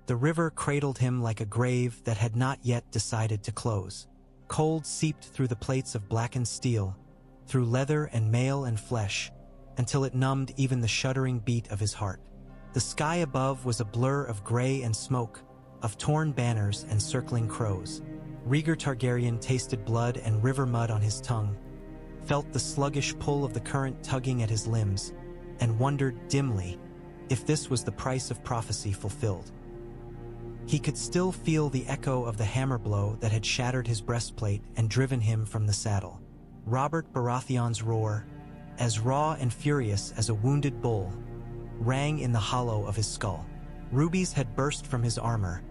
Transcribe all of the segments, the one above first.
The river cradled him like a grave that had not yet decided to close. Cold seeped through the plates of blackened steel, through leather and mail and flesh, until it numbed even the shuddering beat of his heart. The sky above was a blur of gray and smoke, of torn banners and circling crows. Rhaegar Targaryen tasted blood and river mud on his tongue, felt the sluggish pull of the current tugging at his limbs, and wondered dimly if this was the price of prophecy fulfilled. He could still feel the echo of the hammer blow that had shattered his breastplate and driven him from the saddle. Robert Baratheon's roar, as raw and furious as a wounded bull, rang in the hollow of his skull. Rubies had burst from his armor,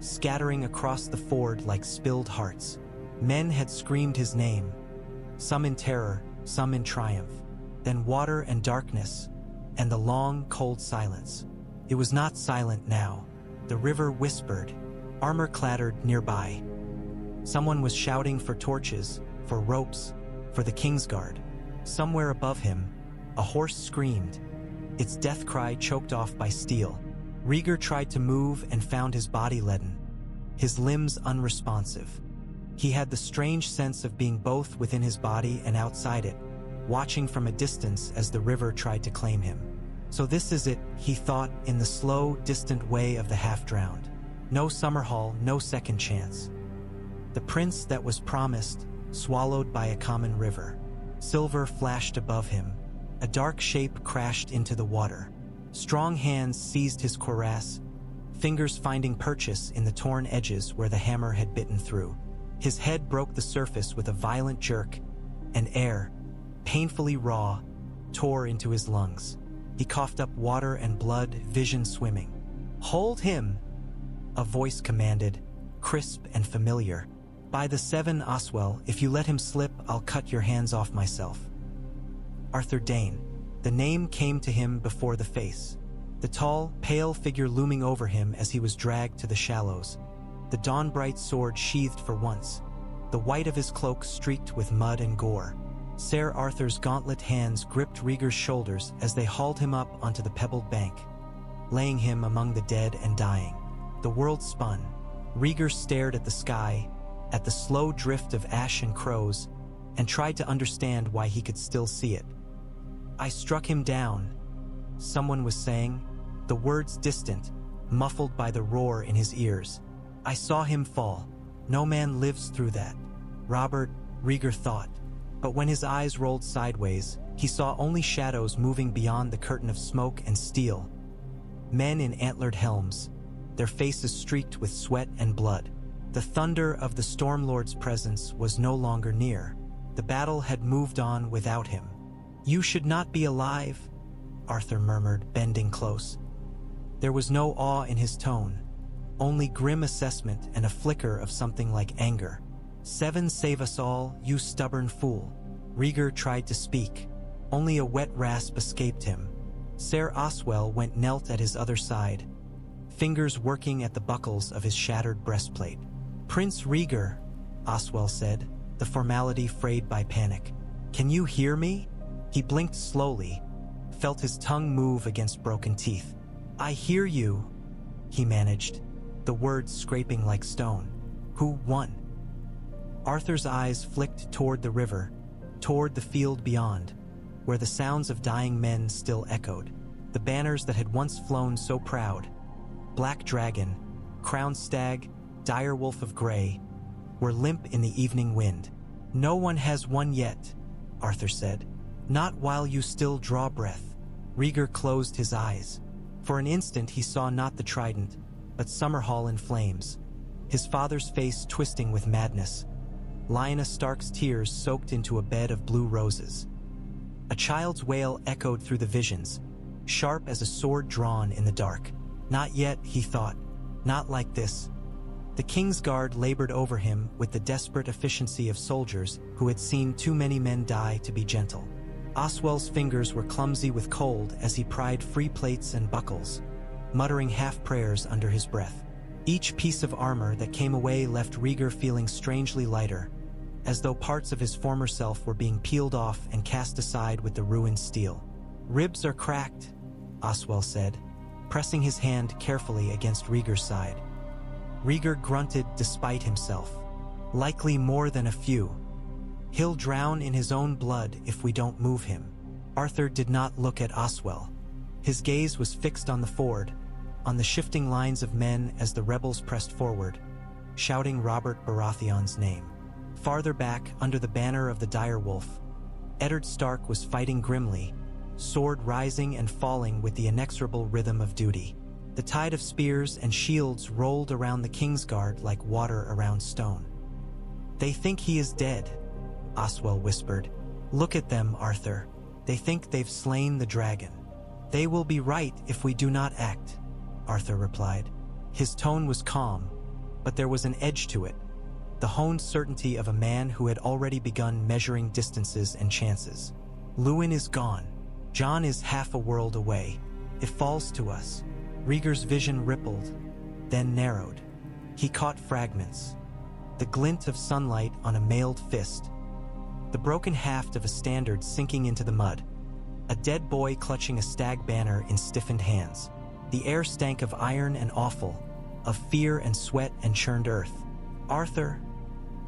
scattering across the ford like spilled hearts. Men had screamed his name, some in terror, some in triumph. Then water and darkness, and the long, cold silence. It was not silent now. The river whispered, armor clattered nearby. Someone was shouting for torches, for ropes, for the Kingsguard. Somewhere above him, a horse screamed, its death cry choked off by steel. Rhaegar tried to move and found his body leaden, his limbs unresponsive. He had the strange sense of being both within his body and outside it, watching from a distance as the river tried to claim him. So this is it, he thought in the slow, distant way of the half-drowned. No Summerhall, no second chance. The prince that was promised, swallowed by a common river. Silver flashed above him. A dark shape crashed into the water. Strong hands seized his cuirass, fingers finding purchase in the torn edges where the hammer had bitten through. His head broke the surface with a violent jerk, and air, painfully raw, tore into his lungs. He coughed up water and blood, vision swimming. "Hold him!" a voice commanded, crisp and familiar. "By the seven Oswell, if you let him slip, I'll cut your hands off myself." Arthur Dayne. The name came to him before the face. The tall, pale figure looming over him as he was dragged to the shallows. The dawn-bright sword sheathed for once, the white of his cloak streaked with mud and gore. Ser Arthur's gauntlet hands gripped Rhaegar's shoulders as they hauled him up onto the pebbled bank, laying him among the dead and dying. The world spun. Rhaegar stared at the sky, at the slow drift of ash and crows, and tried to understand why he could still see it. "I struck him down," someone was saying, the words distant, muffled by the roar in his ears. "I saw him fall. No man lives through that." Robert, Rhaegar thought. But when his eyes rolled sideways, he saw only shadows moving beyond the curtain of smoke and steel. Men in antlered helms, their faces streaked with sweat and blood. The thunder of the Stormlord's presence was no longer near. The battle had moved on without him. "You should not be alive," Arthur murmured, bending close. There was no awe in his tone, only grim assessment and a flicker of something like anger. "Seven save us all, you stubborn fool." Rhaegar tried to speak. Only a wet rasp escaped him. Ser Oswell knelt at his other side, fingers working at the buckles of his shattered breastplate. "Prince Rhaegar," Oswell said, the formality frayed by panic. "Can you hear me?" He blinked slowly, felt his tongue move against broken teeth. "I hear you," he managed, the words scraping like stone. "Who won?" Arthur's eyes flicked toward the river, toward the field beyond, where the sounds of dying men still echoed. The banners that had once flown so proud, Black Dragon, Crowned Stag, Direwolf of Grey, were limp in the evening wind. "No one has won yet," Arthur said. "Not while you still draw breath." Rhaegar closed his eyes. For an instant he saw not the Trident, but Summerhall in flames, his father's face twisting with madness. Lyanna Stark's tears soaked into a bed of blue roses. A child's wail echoed through the visions, sharp as a sword drawn in the dark. Not yet, he thought. Not like this. The Kingsguard labored over him with the desperate efficiency of soldiers who had seen too many men die to be gentle. Oswell's fingers were clumsy with cold as he pried free plates and buckles, muttering half-prayers under his breath. Each piece of armor that came away left Rhaegar feeling strangely lighter, as though parts of his former self were being peeled off and cast aside with the ruined steel. "Ribs are cracked," Oswell said. pressing his hand carefully against Rhaegar's side. Rhaegar grunted despite himself. Likely more than a few. He'll drown in his own blood if we don't move him. Arthur did not look at Oswell. His gaze was fixed on the ford, on the shifting lines of men as the rebels pressed forward, shouting Robert Baratheon's name. Farther back, under the banner of the dire wolf, Eddard Stark was fighting grimly, sword rising and falling with the inexorable rhythm of duty. The tide of spears and shields rolled around the Kingsguard like water around stone. "They think he is dead," Oswell whispered. "Look at them, Arthur. They think they've slain the dragon." "They will be right if we do not act," Arthur replied. His tone was calm, but there was an edge to it, the honed certainty of a man who had already begun measuring distances and chances. "Luwin is gone. Jon is half a world away. It falls to us." Rhaegar's vision rippled, then narrowed. He caught fragments. The glint of sunlight on a mailed fist, the broken haft of a standard sinking into the mud, a dead boy clutching a stag banner in stiffened hands. The air stank of iron and offal, of fear and sweat and churned earth. "Arthur,"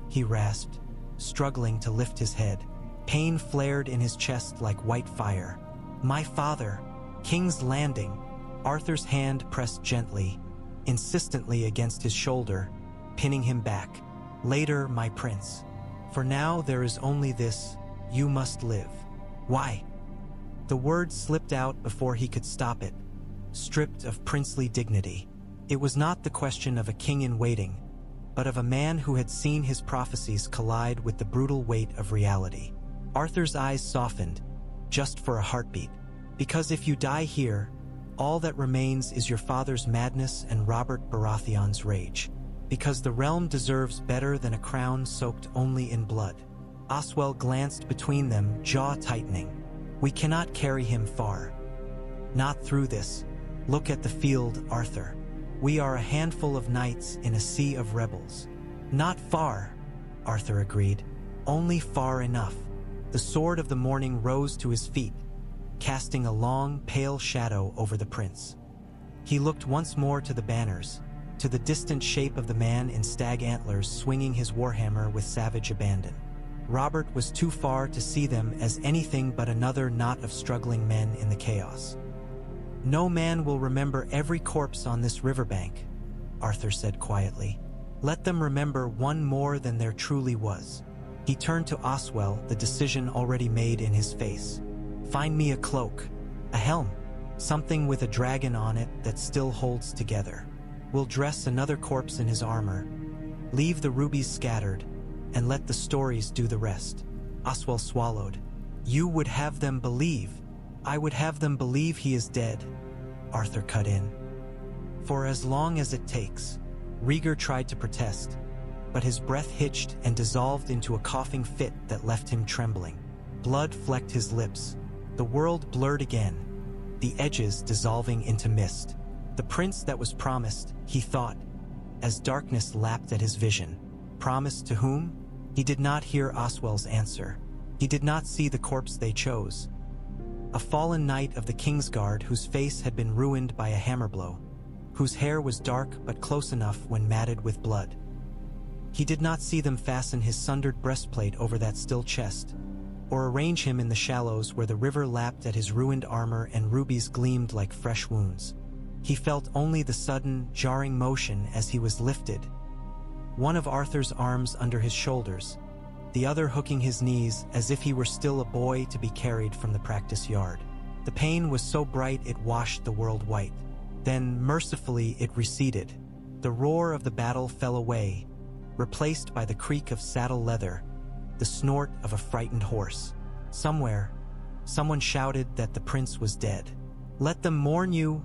he rasped, struggling to lift his head. Pain flared in his chest like white fire. "My father, King's Landing." Arthur's hand pressed gently, insistently against his shoulder, pinning him back. "Later, my prince. For now there is only this: you must live." "Why?" The word slipped out before he could stop it, stripped of princely dignity. It was not the question of a king in waiting, but of a man who had seen his prophecies collide with the brutal weight of reality. Arthur's eyes softened, just for a heartbeat. "Because if you die here, all that remains is your father's madness and Robert Baratheon's rage. Because the realm deserves better than a crown soaked only in blood." Oswell glanced between them, jaw tightening. "We cannot carry him far. Not through this. Look at the field, Arthur. We are a handful of knights in a sea of rebels." "Not far," Arthur agreed. "Only far enough." The sword of the morning rose to his feet, casting a long, pale shadow over the prince. He looked once more to the banners, to the distant shape of the man in stag antlers swinging his warhammer with savage abandon. Robert was too far to see them as anything but another knot of struggling men in the chaos. "No man will remember every corpse on this riverbank," Arthur said quietly. "Let them remember one more than there truly was." He turned to Oswell, the decision already made in his face. "Find me a cloak, a helm, something with a dragon on it that still holds together. We'll dress another corpse in his armor, leave the rubies scattered, and let the stories do the rest." Oswell swallowed. "You would have them believe." "I would have them believe he is dead," Arthur cut in. "For as long as it takes." Rhaegar tried to protest, but his breath hitched and dissolved into a coughing fit that left him trembling. Blood flecked his lips. The world blurred again, the edges dissolving into mist. The prince that was promised, he thought, as darkness lapped at his vision. Promised to whom? He did not hear Oswell's answer. He did not see the corpse they chose. A fallen knight of the Kingsguard whose face had been ruined by a hammer blow, whose hair was dark but close enough when matted with blood. He did not see them fasten his sundered breastplate over that still chest, or arrange him in the shallows where the river lapped at his ruined armor and rubies gleamed like fresh wounds. He felt only the sudden, jarring motion as he was lifted, one of Arthur's arms under his shoulders, the other hooking his knees as if he were still a boy to be carried from the practice yard. The pain was so bright it washed the world white. Then, mercifully, it receded. The roar of the battle fell away, replaced by the creak of saddle leather, the snort of a frightened horse. Somewhere, someone shouted that the prince was dead. "Let them mourn you,"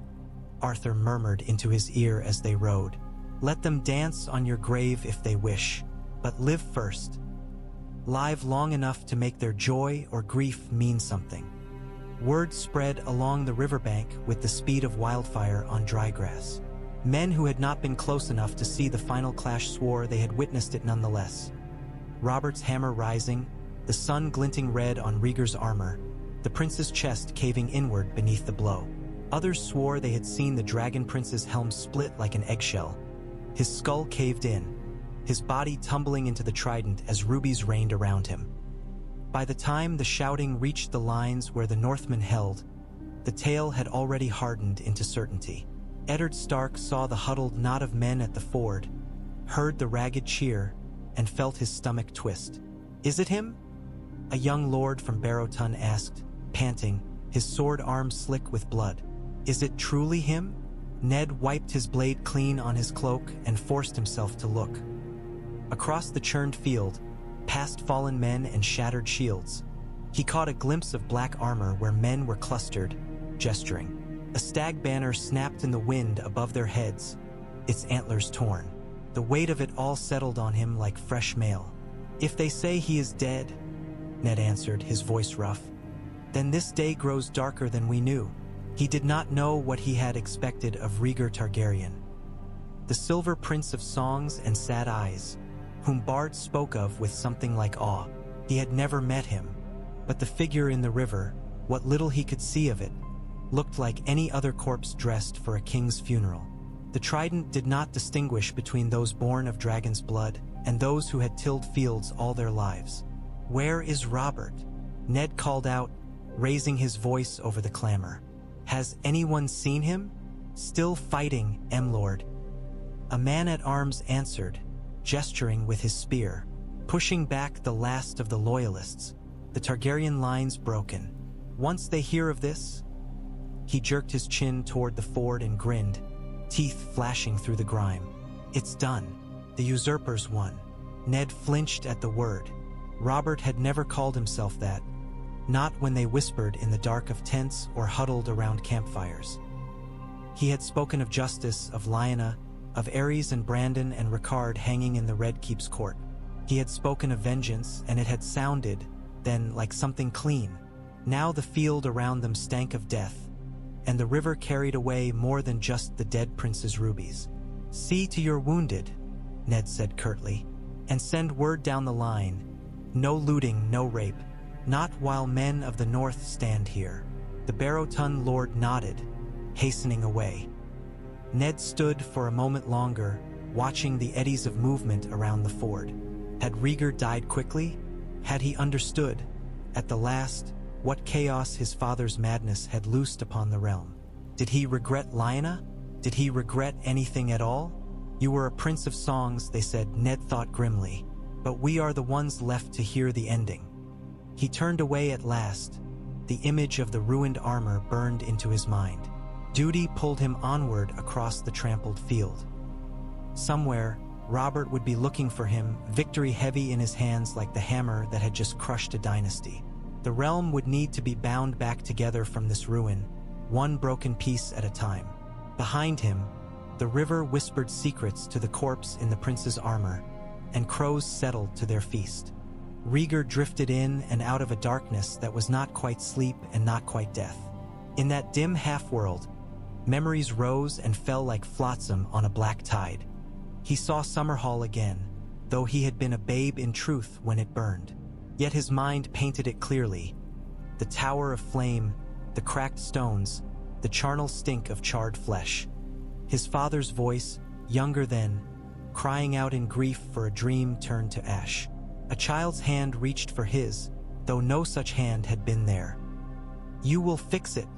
Arthur murmured into his ear as they rode. "Let them dance on your grave if they wish, but live first. Live long enough to make their joy or grief mean something." Word spread along the riverbank with the speed of wildfire on dry grass. Men who had not been close enough to see the final clash swore they had witnessed it nonetheless. Robert's hammer rising, the sun glinting red on Rhaegar's armor, the prince's chest caving inward beneath the blow. Others swore they had seen the Dragon Prince's helm split like an eggshell. His skull caved in, his body tumbling into the Trident as rubies rained around him. By the time the shouting reached the lines where the Northmen held, the tale had already hardened into certainty. Eddard Stark saw the huddled knot of men at the ford, heard the ragged cheer, and felt his stomach twist. "Is it him?" a young lord from Baratheon asked, panting, his sword arm slick with blood. "Is it truly him?" Ned wiped his blade clean on his cloak and forced himself to look. Across the churned field, past fallen men and shattered shields, he caught a glimpse of black armor where men were clustered, gesturing. A stag banner snapped in the wind above their heads, its antlers torn. The weight of it all settled on him like fresh mail. "If they say he is dead," Ned answered, his voice rough, "then this day grows darker than we knew." He did not know what he had expected of Rhaegar Targaryen, the silver prince of songs and sad eyes, whom bards spoke of with something like awe. He had never met him, but the figure in the river, what little he could see of it, looked like any other corpse dressed for a king's funeral. The Trident did not distinguish between those born of dragon's blood and those who had tilled fields all their lives. "Where is Robert?" Ned called out, raising his voice over the clamor. "Has anyone seen him?" "Still fighting, M-Lord." A man-at-arms answered, gesturing with his spear, pushing back the last of the loyalists, the Targaryen lines broken. "Once they hear of this?" He jerked his chin toward the ford and grinned, teeth flashing through the grime. "It's done. The usurpers won." Ned flinched at the word. Robert had never called himself that, not when they whispered in the dark of tents or huddled around campfires. He had spoken of justice, of Lyanna, of Aerys and Brandon and Ricard hanging in the Red Keep's court. He had spoken of vengeance, and it had sounded, then, like something clean. Now the field around them stank of death, and the river carried away more than just the dead prince's rubies. "See to your wounded," Ned said curtly, "and send word down the line. No looting, no rape. Not while men of the north stand here." The Baratheon lord nodded, hastening away. Ned stood for a moment longer, watching the eddies of movement around the ford. Had Rhaegar died quickly? Had he understood, at the last, what chaos his father's madness had loosed upon the realm? Did he regret Lyanna? Did he regret anything at all? "You were a prince of songs," they said, Ned thought grimly, "but we are the ones left to hear the ending." He turned away at last. The image of the ruined armor burned into his mind. Duty pulled him onward across the trampled field. Somewhere, Robert would be looking for him, victory heavy in his hands like the hammer that had just crushed a dynasty. The realm would need to be bound back together from this ruin, one broken piece at a time. Behind him, the river whispered secrets to the corpse in the prince's armor, and crows settled to their feast. Rhaegar drifted in and out of a darkness that was not quite sleep and not quite death. In that dim half-world, memories rose and fell like flotsam on a black tide. He saw Summerhall again, though he had been a babe in truth when it burned. Yet his mind painted it clearly. The tower of flame, the cracked stones, the charnel stink of charred flesh. His father's voice, younger then, crying out in grief for a dream turned to ash. A child's hand reached for his, though no such hand had been there. "You will fix it,"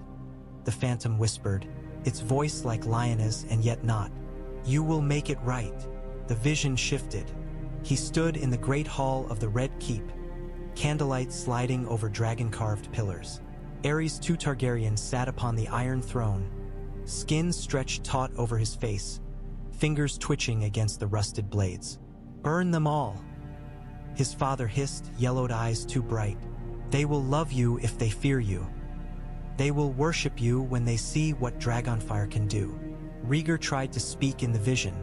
the phantom whispered, its voice like Lyanna's and yet not. "You will make it right." The vision shifted. He stood in the great hall of the Red Keep, candlelight sliding over dragon-carved pillars. Aerys II Targaryen sat upon the Iron Throne, skin stretched taut over his face, fingers twitching against the rusted blades. "Burn them all," his father hissed, yellowed eyes too bright. "They will love you if they fear you. They will worship you when they see what Dragonfire can do." Rhaegar tried to speak in the vision,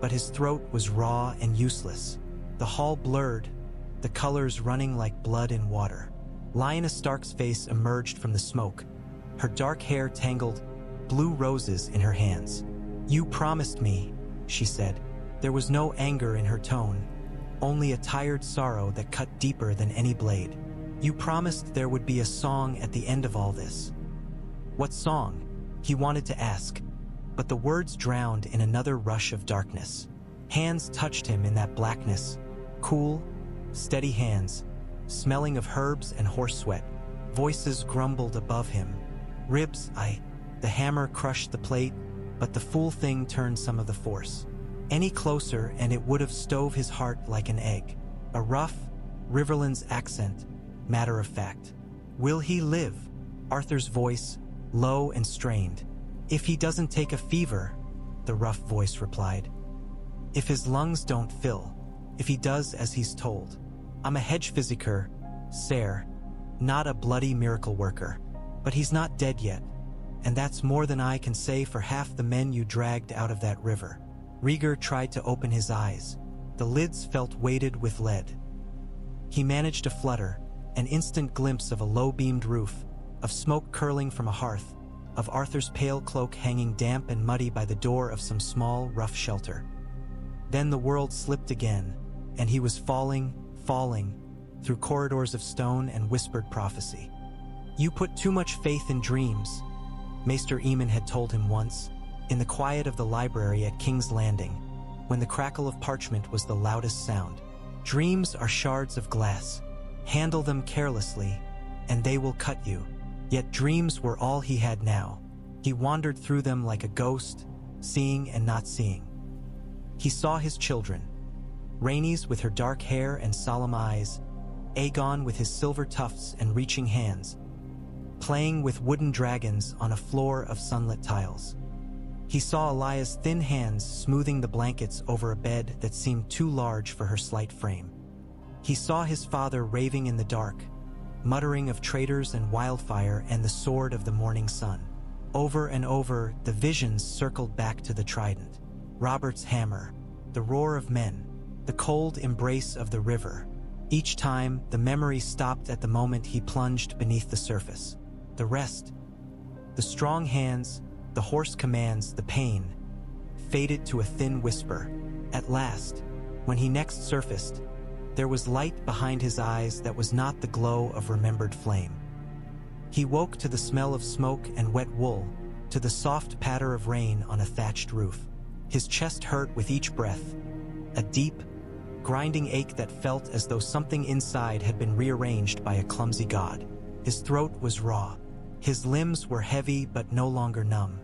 but his throat was raw and useless. The hall blurred, the colors running like blood in water. Lyanna Stark's face emerged from the smoke, her dark hair tangled, blue roses in her hands. "You promised me," she said. There was no anger in her tone, only a tired sorrow that cut deeper than any blade. "You promised there would be a song at the end of all this." "What song?" He wanted to ask, but the words drowned in another rush of darkness. Hands touched him in that blackness, cool, steady hands, smelling of herbs and horse sweat. Voices grumbled above him. Ribs, the hammer crushed the plate, but the fool thing turned some of the force. Any closer and it would have stove his heart like an egg. A rough, Riverland's accent, matter of fact. Will he live? Arthur's voice, low and strained. If he doesn't take a fever, the rough voice replied. If his lungs don't fill, if he does as he's told. I'm a hedge physicker, sir, not a bloody miracle worker. But he's not dead yet, and that's more than I can say for half the men you dragged out of that river. Rhaegar tried to open his eyes. The lids felt weighted with lead. He managed to flutter, an instant glimpse of a low-beamed roof, of smoke curling from a hearth, of Arthur's pale cloak hanging damp and muddy by the door of some small, rough shelter. Then the world slipped again, and he was falling, through corridors of stone and whispered prophecy. You put too much faith in dreams, Maester Aemon had told him once, in the quiet of the library at King's Landing, when the crackle of parchment was the loudest sound. Dreams are shards of glass. Handle them carelessly, and they will cut you. Yet dreams were all he had now. He wandered through them like a ghost, seeing and not seeing. He saw his children, Rhaenys with her dark hair and solemn eyes, Aegon with his silver tufts and reaching hands, playing with wooden dragons on a floor of sunlit tiles. He saw Elia's thin hands smoothing the blankets over a bed that seemed too large for her slight frame. He saw his father raving in the dark, muttering of traitors and wildfire and the sword of the morning sun. Over and over, the visions circled back to the Trident, Robert's hammer, the roar of men, the cold embrace of the river. Each time, the memory stopped at the moment he plunged beneath the surface. The rest, the strong hands, the hoarse commands, the pain, faded to a thin whisper. At last, when he next surfaced, there was light behind his eyes that was not the glow of remembered flame. He woke to the smell of smoke and wet wool, to the soft patter of rain on a thatched roof. His chest hurt with each breath, a deep, grinding ache that felt as though something inside had been rearranged by a clumsy god. His throat was raw. His limbs were heavy but no longer numb.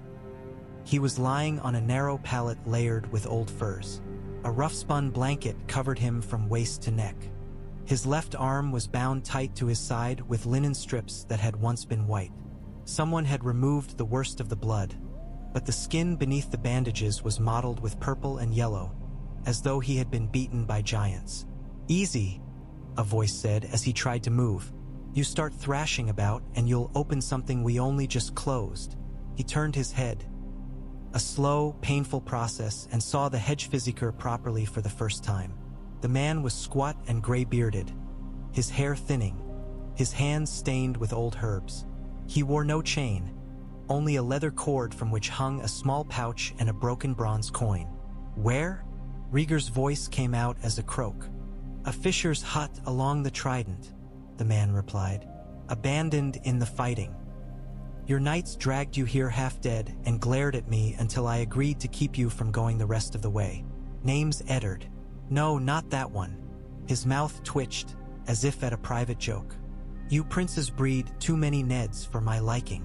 He was lying on a narrow pallet layered with old furs. A rough-spun blanket covered him from waist to neck. His left arm was bound tight to his side with linen strips that had once been white. Someone had removed the worst of the blood, but the skin beneath the bandages was mottled with purple and yellow, as though he had been beaten by giants. "Easy," a voice said as he tried to move. "You start thrashing about and you'll open something we only just closed." He turned his head, a slow, painful process, and saw the hedge physicker properly for the first time. The man was squat and gray-bearded, his hair thinning, his hands stained with old herbs. He wore no chain, only a leather cord from which hung a small pouch and a broken bronze coin. "Where?" Rhaegar's voice came out as a croak. "A fisher's hut along the Trident," the man replied. "Abandoned in the fighting. Your knights dragged you here half dead and glared at me until I agreed to keep you from going the rest of the way. Name's Eddard." "No, not that one." His mouth twitched, as if at a private joke. "You princes breed too many Neds for my liking."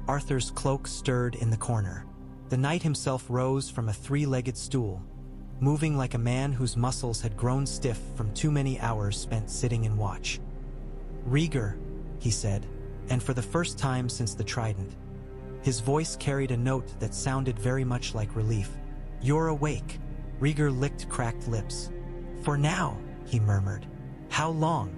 Arthur's cloak stirred in the corner. The knight himself rose from a three-legged stool, moving like a man whose muscles had grown stiff from too many hours spent sitting in watch. "Rhaegar," he said, and for the first time since the Trident, his voice carried a note that sounded very much like relief. "You're awake." Rhaegar licked cracked lips. "For now," he murmured. "How long?"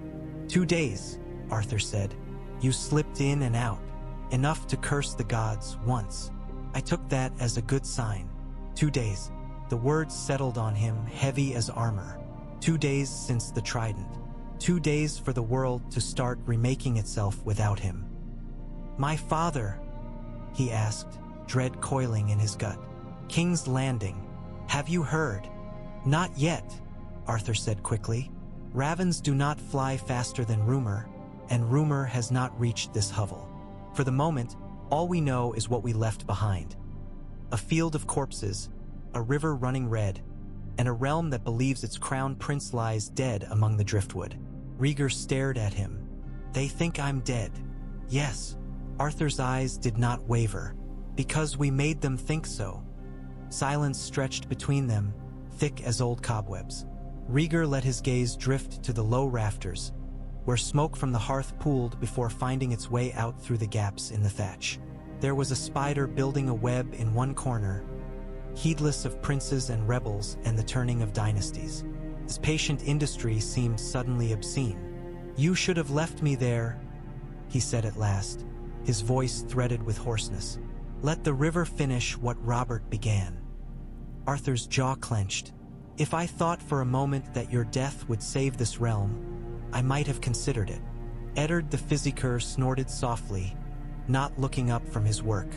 "2 days," Arthur said. "You slipped in and out, enough to curse the gods once. I took that as a good sign. 2 days. The words settled on him, heavy as armor. 2 days since the Trident. 2 days for the world to start remaking itself without him. "My father?" he asked, dread coiling in his gut. "King's Landing. Have you heard?" "Not yet," Arthur said quickly. "Ravens do not fly faster than rumor, and rumor has not reached this hovel." For the moment, All we know is what we left behind. A field of corpses, a river running red, and a realm that believes its crown prince lies dead among the driftwood. Rhaegar stared at him. They think I'm dead. Yes. Arthur's eyes did not waver. Because we made them think so. Silence stretched between them, thick as old cobwebs. Rhaegar let his gaze drift to the low rafters, where smoke from the hearth pooled before finding its way out through the gaps in the thatch. There was a spider building a web in one corner, heedless of princes and rebels and the turning of dynasties. His patient industry seemed suddenly obscene. "You should have left me there," he said at last, his voice threaded with hoarseness. "Let the river finish what Robert began." Arthur's jaw clenched. "If I thought for a moment that your death would save this realm, I might have considered it." Eddard the Physiker snorted softly, not looking up from his work.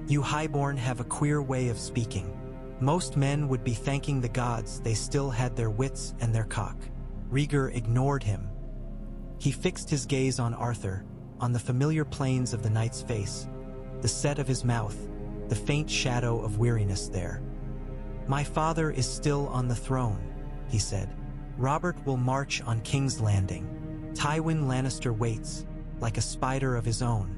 "You highborn have a queer way of speaking. Most men would be thanking the gods they still had their wits and their cock." Rhaegar ignored him. He fixed his gaze on Arthur, on the familiar planes of the knight's face, the set of his mouth, the faint shadow of weariness there. "My father is still on the throne," he said. "Robert will march on King's Landing. Tywin Lannister waits, like a spider of his own,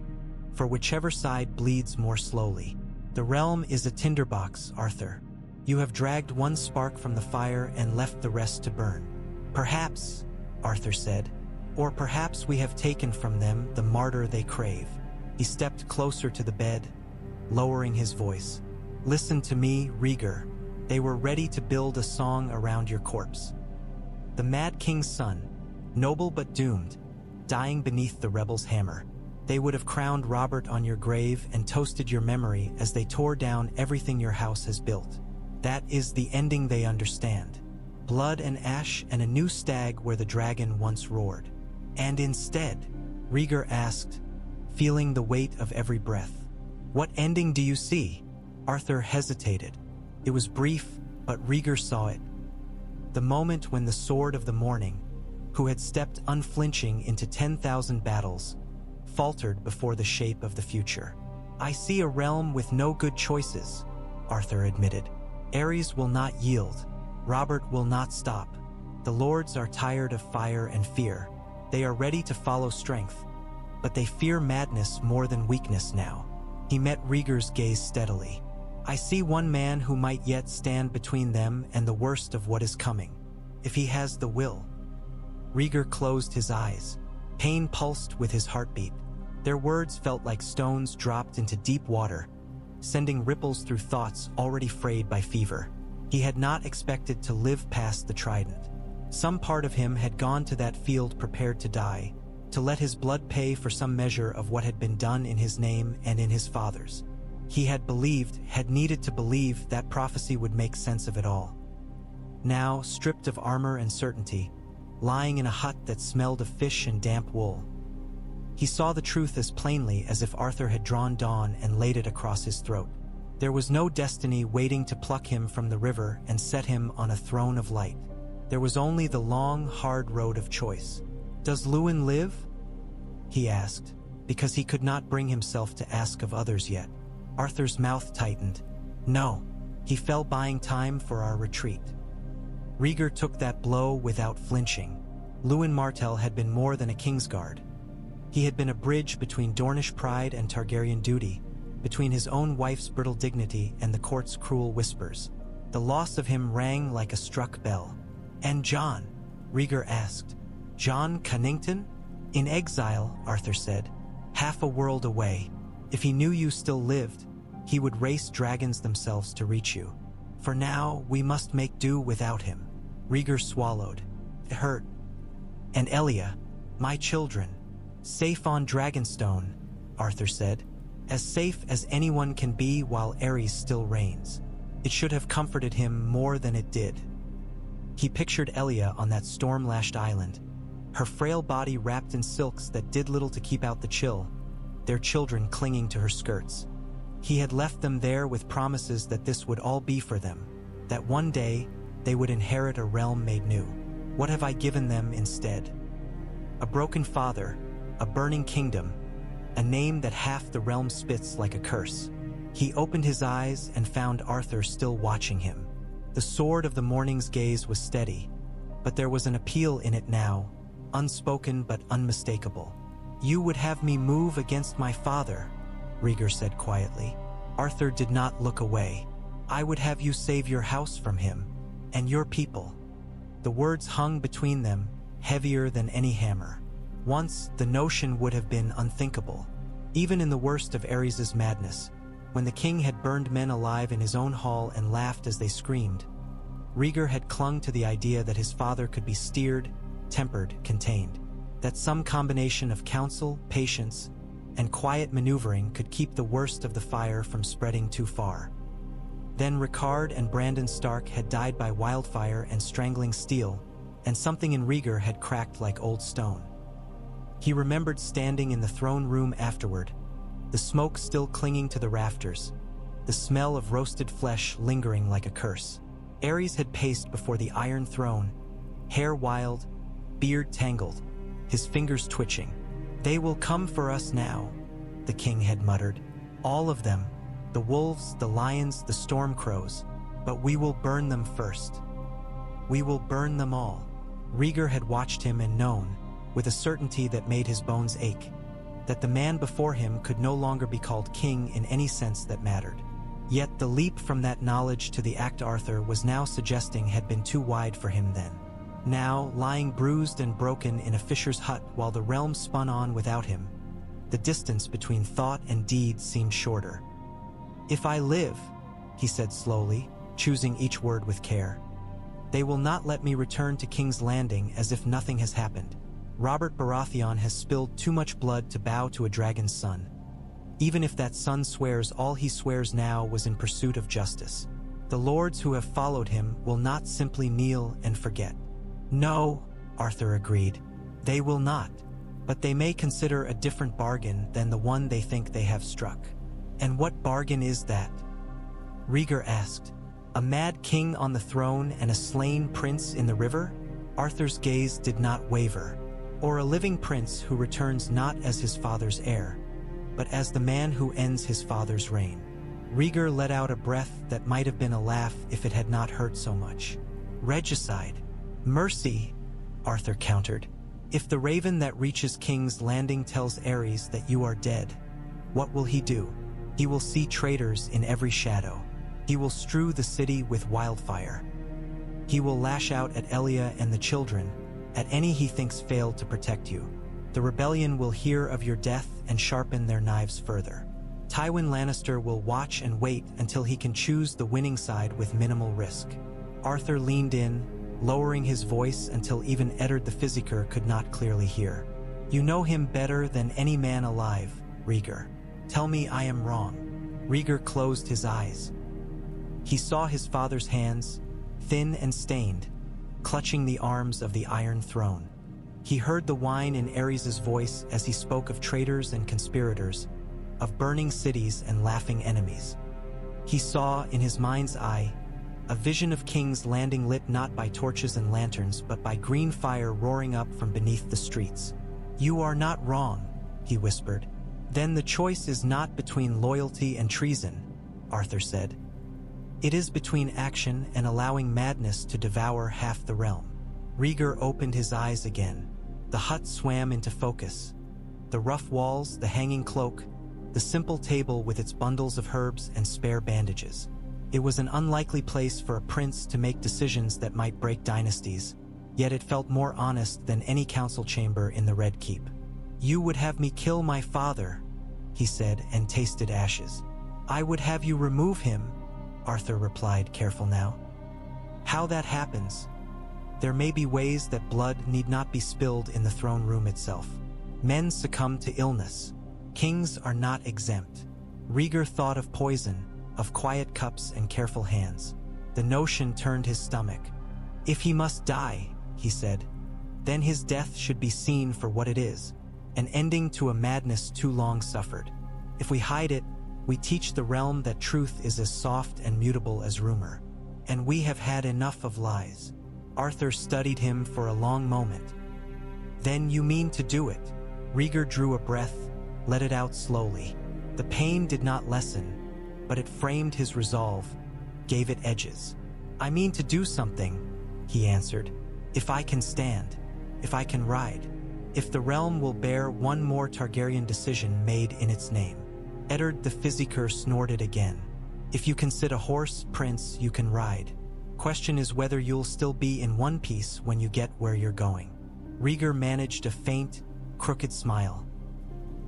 for whichever side bleeds more slowly. The realm is a tinderbox, Arthur. You have dragged one spark from the fire and left the rest to burn." "Perhaps," Arthur said, "or perhaps we have taken from them the martyr they crave." He stepped closer to the bed, lowering his voice. "Listen to me, Rhaegar. They were ready to build a song around your corpse. The Mad King's son, noble but doomed, dying beneath the rebels' hammer. They would have crowned Robert on your grave and toasted your memory as they tore down everything your house has built. That is the ending they understand. Blood and ash and a new stag where the dragon once roared. And instead," Rhaegar asked, feeling the weight of every breath, "what ending do you see?" Arthur hesitated. It was brief, but Rhaegar saw it. The moment when the sword of the morning, who had stepped unflinching into 10,000 battles, faltered before the shape of the future. "I see a realm with no good choices," Arthur admitted. "Aerys will not yield. Robert will not stop. The lords are tired of fire and fear. They are ready to follow strength, but they fear madness more than weakness now." He met Rhaegar's gaze steadily. "I see one man who might yet stand between them and the worst of what is coming, if he has the will." Rhaegar closed his eyes. Pain pulsed with his heartbeat. Their words felt like stones dropped into deep water, sending ripples through thoughts already frayed by fever. He had not expected to live past the Trident. Some part of him had gone to that field prepared to die, to let his blood pay for some measure of what had been done in his name and in his father's. He had believed, had needed to believe, that prophecy would make sense of it all. Now, stripped of armor and certainty, lying in a hut that smelled of fish and damp wool, he saw the truth as plainly as if Arthur had drawn dawn and laid it across his throat. There was no destiny waiting to pluck him from the river and set him on a throne of light. There was only the long, hard road of choice. "Does Luwin live?" he asked, because he could not bring himself to ask of others yet. Arthur's mouth tightened. "No. He fell buying time for our retreat." Rhaegar took that blow without flinching. Tywin Martell had been more than a Kingsguard. He had been a bridge between Dornish pride and Targaryen duty, between his own wife's brittle dignity and the court's cruel whispers. The loss of him rang like a struck bell. "And Jon?" Rhaegar asked. "Jon Cunnington?" "In exile," Arthur said. "Half a world away. If he knew you still lived, he would race dragons themselves to reach you. For now, we must make do without him." Rhaegar swallowed. It hurt. "And Elia, my children, safe on Dragonstone," Arthur said. "As safe as anyone can be while Aerys still reigns." It should have comforted him more than it did. He pictured Elia on that storm-lashed island, her frail body wrapped in silks that did little to keep out the chill, their children clinging to her skirts. He had left them there with promises that this would all be for them, that one day they would inherit a realm made new. What have I given them instead? A broken father, a burning kingdom, a name that half the realm spits like a curse. He opened his eyes and found Arthur still watching him. The sword of the morning's gaze was steady, but there was an appeal in it now, unspoken but unmistakable. "You would have me move against my father," Rhaegar said quietly. Arthur did not look away. "I would have you save your house from him, and your people." The words hung between them, heavier than any hammer. Once, the notion would have been unthinkable. Even in the worst of Aerys' madness, when the king had burned men alive in his own hall and laughed as they screamed, Rhaegar had clung to the idea that his father could be steered, tempered, contained, that some combination of counsel, patience, and quiet maneuvering could keep the worst of the fire from spreading too far. Then Rhaegar and Brandon Stark had died by wildfire and strangling steel, and something in Rhaegar had cracked like old stone. He remembered standing in the throne room afterward, the smoke still clinging to the rafters, the smell of roasted flesh lingering like a curse. Aerys had paced before the Iron Throne, hair wild, beard tangled, his fingers twitching. "They will come for us now," the king had muttered. "All of them, the wolves, the lions, the storm crows, but we will burn them first. We will burn them all." Rhaegar had watched him and known, with a certainty that made his bones ache, that the man before him could no longer be called king in any sense that mattered. Yet the leap from that knowledge to the act Arthur was now suggesting had been too wide for him then. Now, lying bruised and broken in a fisher's hut while the realm spun on without him, the distance between thought and deed seemed shorter. "If I live," he said slowly, choosing each word with care, "they will not let me return to King's Landing as if nothing has happened. Robert Baratheon has spilled too much blood to bow to a dragon's son. Even if that son swears all he swears now was in pursuit of justice, the lords who have followed him will not simply kneel and forget." "No," Arthur agreed, "they will not. But they may consider a different bargain than the one they think they have struck." "And what bargain is that?" Rhaegar asked. "A mad king on the throne and a slain prince in the river?" Arthur's gaze did not waver. "Or a living prince who returns not as his father's heir, but as the man who ends his father's reign." Rhaegar let out a breath that might have been a laugh if it had not hurt so much. "Regicide. Mercy," Arthur countered. "If the raven that reaches King's Landing tells Aerys that you are dead, what will he do? He will see traitors in every shadow. He will strew the city with wildfire. He will lash out at Elia and the children, at any he thinks failed to protect you. The rebellion will hear of your death and sharpen their knives further. Tywin Lannister will watch and wait until he can choose the winning side with minimal risk." Arthur leaned in, lowering his voice until even Eddard the Physiker could not clearly hear. "You know him better than any man alive, Rhaegar. Tell me I am wrong." Rhaegar closed his eyes. He saw his father's hands, thin and stained, clutching the arms of the Iron Throne. He heard the whine in Aerys' voice as he spoke of traitors and conspirators, of burning cities and laughing enemies. He saw, in his mind's eye, a vision of King's Landing lit not by torches and lanterns but by green fire roaring up from beneath the streets. "You are not wrong," he whispered. "Then the choice is not between loyalty and treason," Arthur said. "It is between action and allowing madness to devour half the realm." Rhaegar opened his eyes again. The hut swam into focus. The rough walls, the hanging cloak, the simple table with its bundles of herbs and spare bandages. It was an unlikely place for a prince to make decisions that might break dynasties, yet it felt more honest than any council chamber in the Red Keep. "You would have me kill my father," he said, and tasted ashes. "I would have you remove him," Arthur replied, careful now. "How that happens? There may be ways that blood need not be spilled in the throne room itself. Men succumb to illness. Kings are not exempt." Rhaegar thought of poison, of quiet cups and careful hands. The notion turned his stomach. "If he must die," he said, "then his death should be seen for what it is, an ending to a madness too long suffered. If we hide it, we teach the realm that truth is as soft and mutable as rumor. And we have had enough of lies." Arthur studied him for a long moment. "Then you mean to do it?" Rhaegar drew a breath, let it out slowly. The pain did not lessen, but it framed his resolve, gave it edges. "I mean to do something," he answered. "If I can stand, if I can ride, if the realm will bear one more Targaryen decision made in its name." Eddard the Physiker snorted again. "If you can sit a horse, Prince, you can ride. Question is whether you'll still be in one piece when you get where you're going." Rhaegar managed a faint, crooked smile.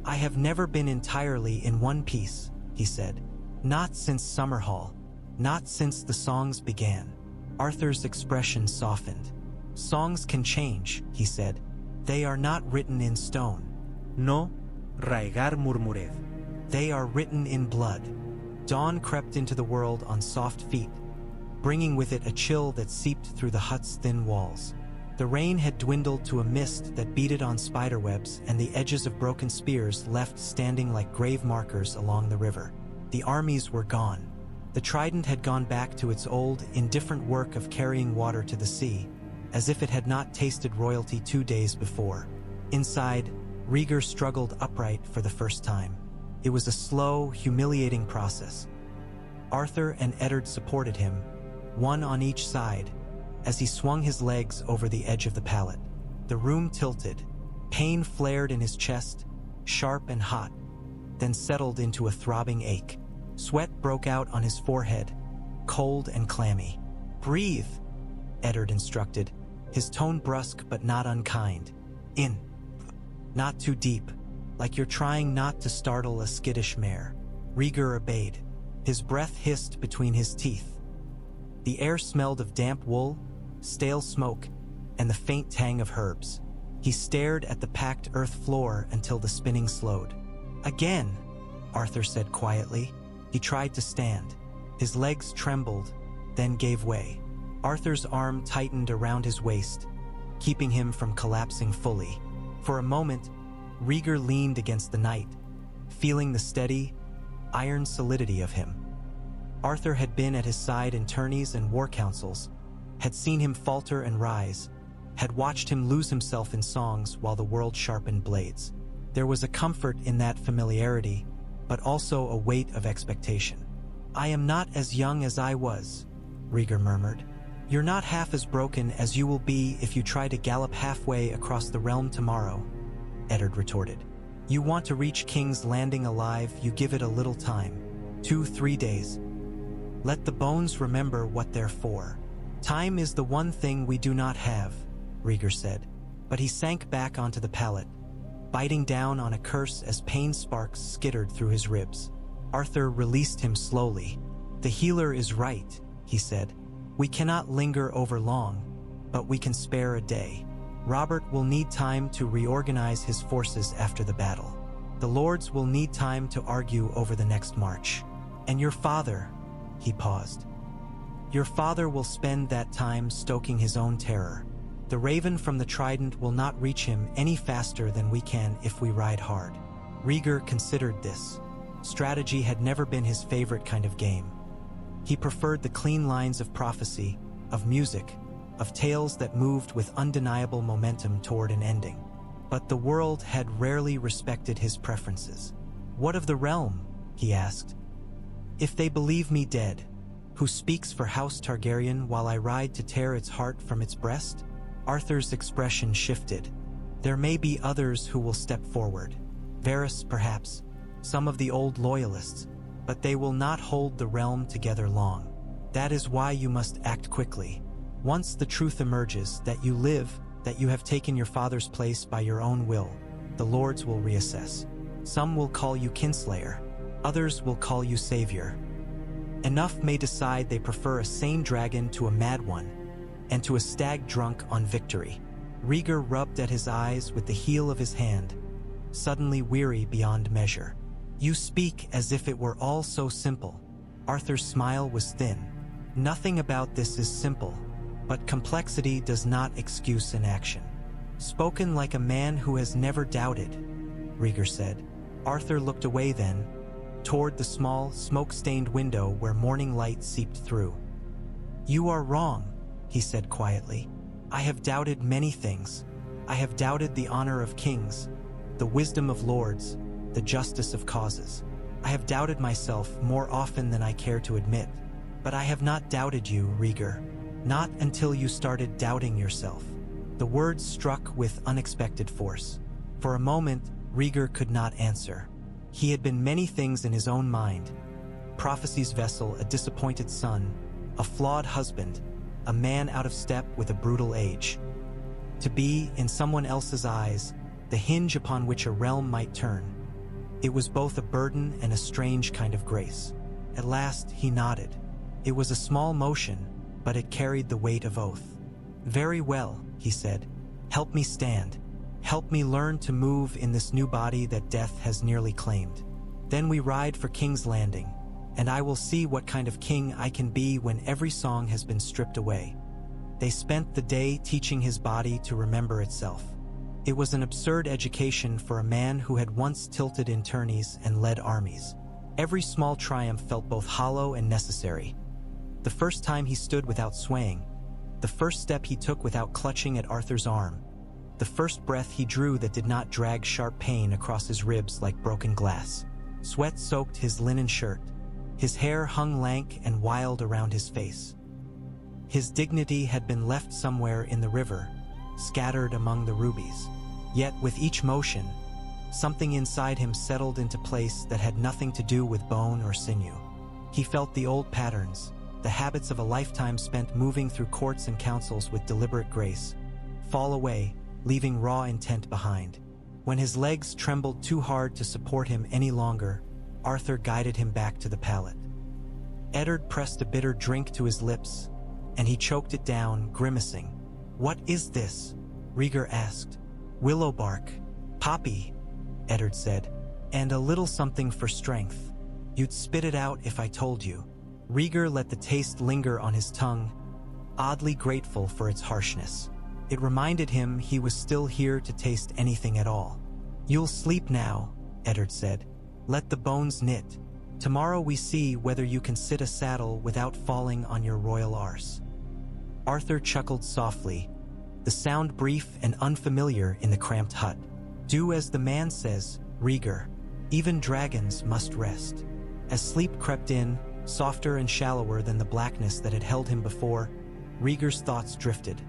"I have never been entirely in one piece," he said. "Not since Summerhall, not since the songs began." Arthur's expression softened. "Songs can change," he said. "They are not written in stone." "No, Rhaegar murmured. "They are written in blood." Dawn crept into the world on soft feet, bringing with it a chill that seeped through the hut's thin walls. The rain had dwindled to a mist that beaded on spiderwebs, and the edges of broken spears left standing like grave markers along the river. The armies were gone. The Trident had gone back to its old, indifferent work of carrying water to the sea, as if it had not tasted royalty 2 days before. Inside, Rhaegar struggled upright for the first time. It was a slow, humiliating process. Arthur and Eddard supported him, one on each side, as he swung his legs over the edge of the pallet. The room tilted. Pain flared in his chest, sharp and hot, then settled into a throbbing ache. Sweat broke out on his forehead, cold and clammy. "Breathe," Eddard instructed, his tone brusque but not unkind. "In. Not too deep, like you're trying not to startle a skittish mare." Rhaegar obeyed. His breath hissed between his teeth. The air smelled of damp wool, stale smoke, and the faint tang of herbs. He stared at the packed earth floor until the spinning slowed. "Again," Arthur said quietly. He tried to stand. His legs trembled, then gave way. Arthur's arm tightened around his waist, keeping him from collapsing fully. For a moment, Rhaegar leaned against the knight, feeling the steady, iron solidity of him. Arthur had been at his side in tourneys and war councils, had seen him falter and rise, had watched him lose himself in songs while the world sharpened blades. There was a comfort in that familiarity, but also a weight of expectation. "I am not as young as I was," Rhaegar murmured. "You're not half as broken as you will be if you try to gallop halfway across the realm tomorrow," Eddard retorted. "You want to reach King's Landing alive, you give it a little time. 2-3 days. Let the bones remember what they're for." "Time is the one thing we do not have," Rhaegar said, but he sank back onto the pallet, biting down on a curse as pain sparks skittered through his ribs. Arthur released him slowly. "The healer is right," he said. "We cannot linger over long, but we can spare a day. Robert will need time to reorganize his forces after the battle. The lords will need time to argue over the next march. And your father," he paused. "Your father will spend that time stoking his own terror. The raven from the Trident will not reach him any faster than we can if we ride hard." Rhaegar considered this. Strategy had never been his favorite kind of game. He preferred the clean lines of prophecy, of music, of tales that moved with undeniable momentum toward an ending. But the world had rarely respected his preferences. "What of the realm?" he asked. "If they believe me dead, who speaks for House Targaryen while I ride to tear its heart from its breast?" Arthur's expression shifted. "There may be others who will step forward. Varys, perhaps, some of the old loyalists, but they will not hold the realm together long. That is why you must act quickly. Once the truth emerges that you live, that you have taken your father's place by your own will, the lords will reassess. Some will call you kinslayer, others will call you savior. Enough may decide they prefer a sane dragon to a mad one, and to a stag drunk on victory." Rhaegar rubbed at his eyes with the heel of his hand, suddenly weary beyond measure. "You speak as if it were all so simple." Arthur's smile was thin. "Nothing about this is simple, but complexity does not excuse inaction." "Spoken like a man who has never doubted," Rhaegar said. Arthur looked away then, toward the small, smoke-stained window where morning light seeped through. "You are wrong," he said quietly. "I have doubted many things. I have doubted the honor of kings, the wisdom of lords, the justice of causes. I have doubted myself more often than I care to admit, but I have not doubted you, Rhaegar. Not until you started doubting yourself." The words struck with unexpected force. For a moment, Rhaegar could not answer. He had been many things in his own mind. Prophecy's vessel, a disappointed son, a flawed husband, a man out of step with a brutal age. To be, in someone else's eyes, the hinge upon which a realm might turn. It was both a burden and a strange kind of grace. At last, he nodded. It was a small motion, but it carried the weight of oath. "Very well," he said. "Help me stand. Help me learn to move in this new body that death has nearly claimed. Then we ride for King's Landing, and I will see what kind of king I can be when every song has been stripped away." They spent the day teaching his body to remember itself. It was an absurd education for a man who had once tilted in tourneys and led armies. Every small triumph felt both hollow and necessary. The first time he stood without swaying, the first step he took without clutching at Arthur's arm, the first breath he drew that did not drag sharp pain across his ribs like broken glass. Sweat soaked his linen shirt. His hair hung lank and wild around his face. His dignity had been left somewhere in the river, scattered among the rubies. Yet with each motion, something inside him settled into place that had nothing to do with bone or sinew. He felt the old patterns, the habits of a lifetime spent moving through courts and councils with deliberate grace, fall away, leaving raw intent behind. When his legs trembled too hard to support him any longer, Arthur guided him back to the pallet. Eddard pressed a bitter drink to his lips, and he choked it down, grimacing. "What is this?" Rhaegar asked. "Willow bark. Poppy," Eddard said, "and a little something for strength. You'd spit it out if I told you." Rhaegar let the taste linger on his tongue, oddly grateful for its harshness. It reminded him he was still here to taste anything at all. "You'll sleep now," Eddard said. "Let the bones knit. Tomorrow we see whether you can sit a saddle without falling on your royal arse." Arthur chuckled softly, the sound brief and unfamiliar in the cramped hut. "Do as the man says, Rhaegar. Even dragons must rest." As sleep crept in, softer and shallower than the blackness that had held him before, Rhaegar's thoughts drifted.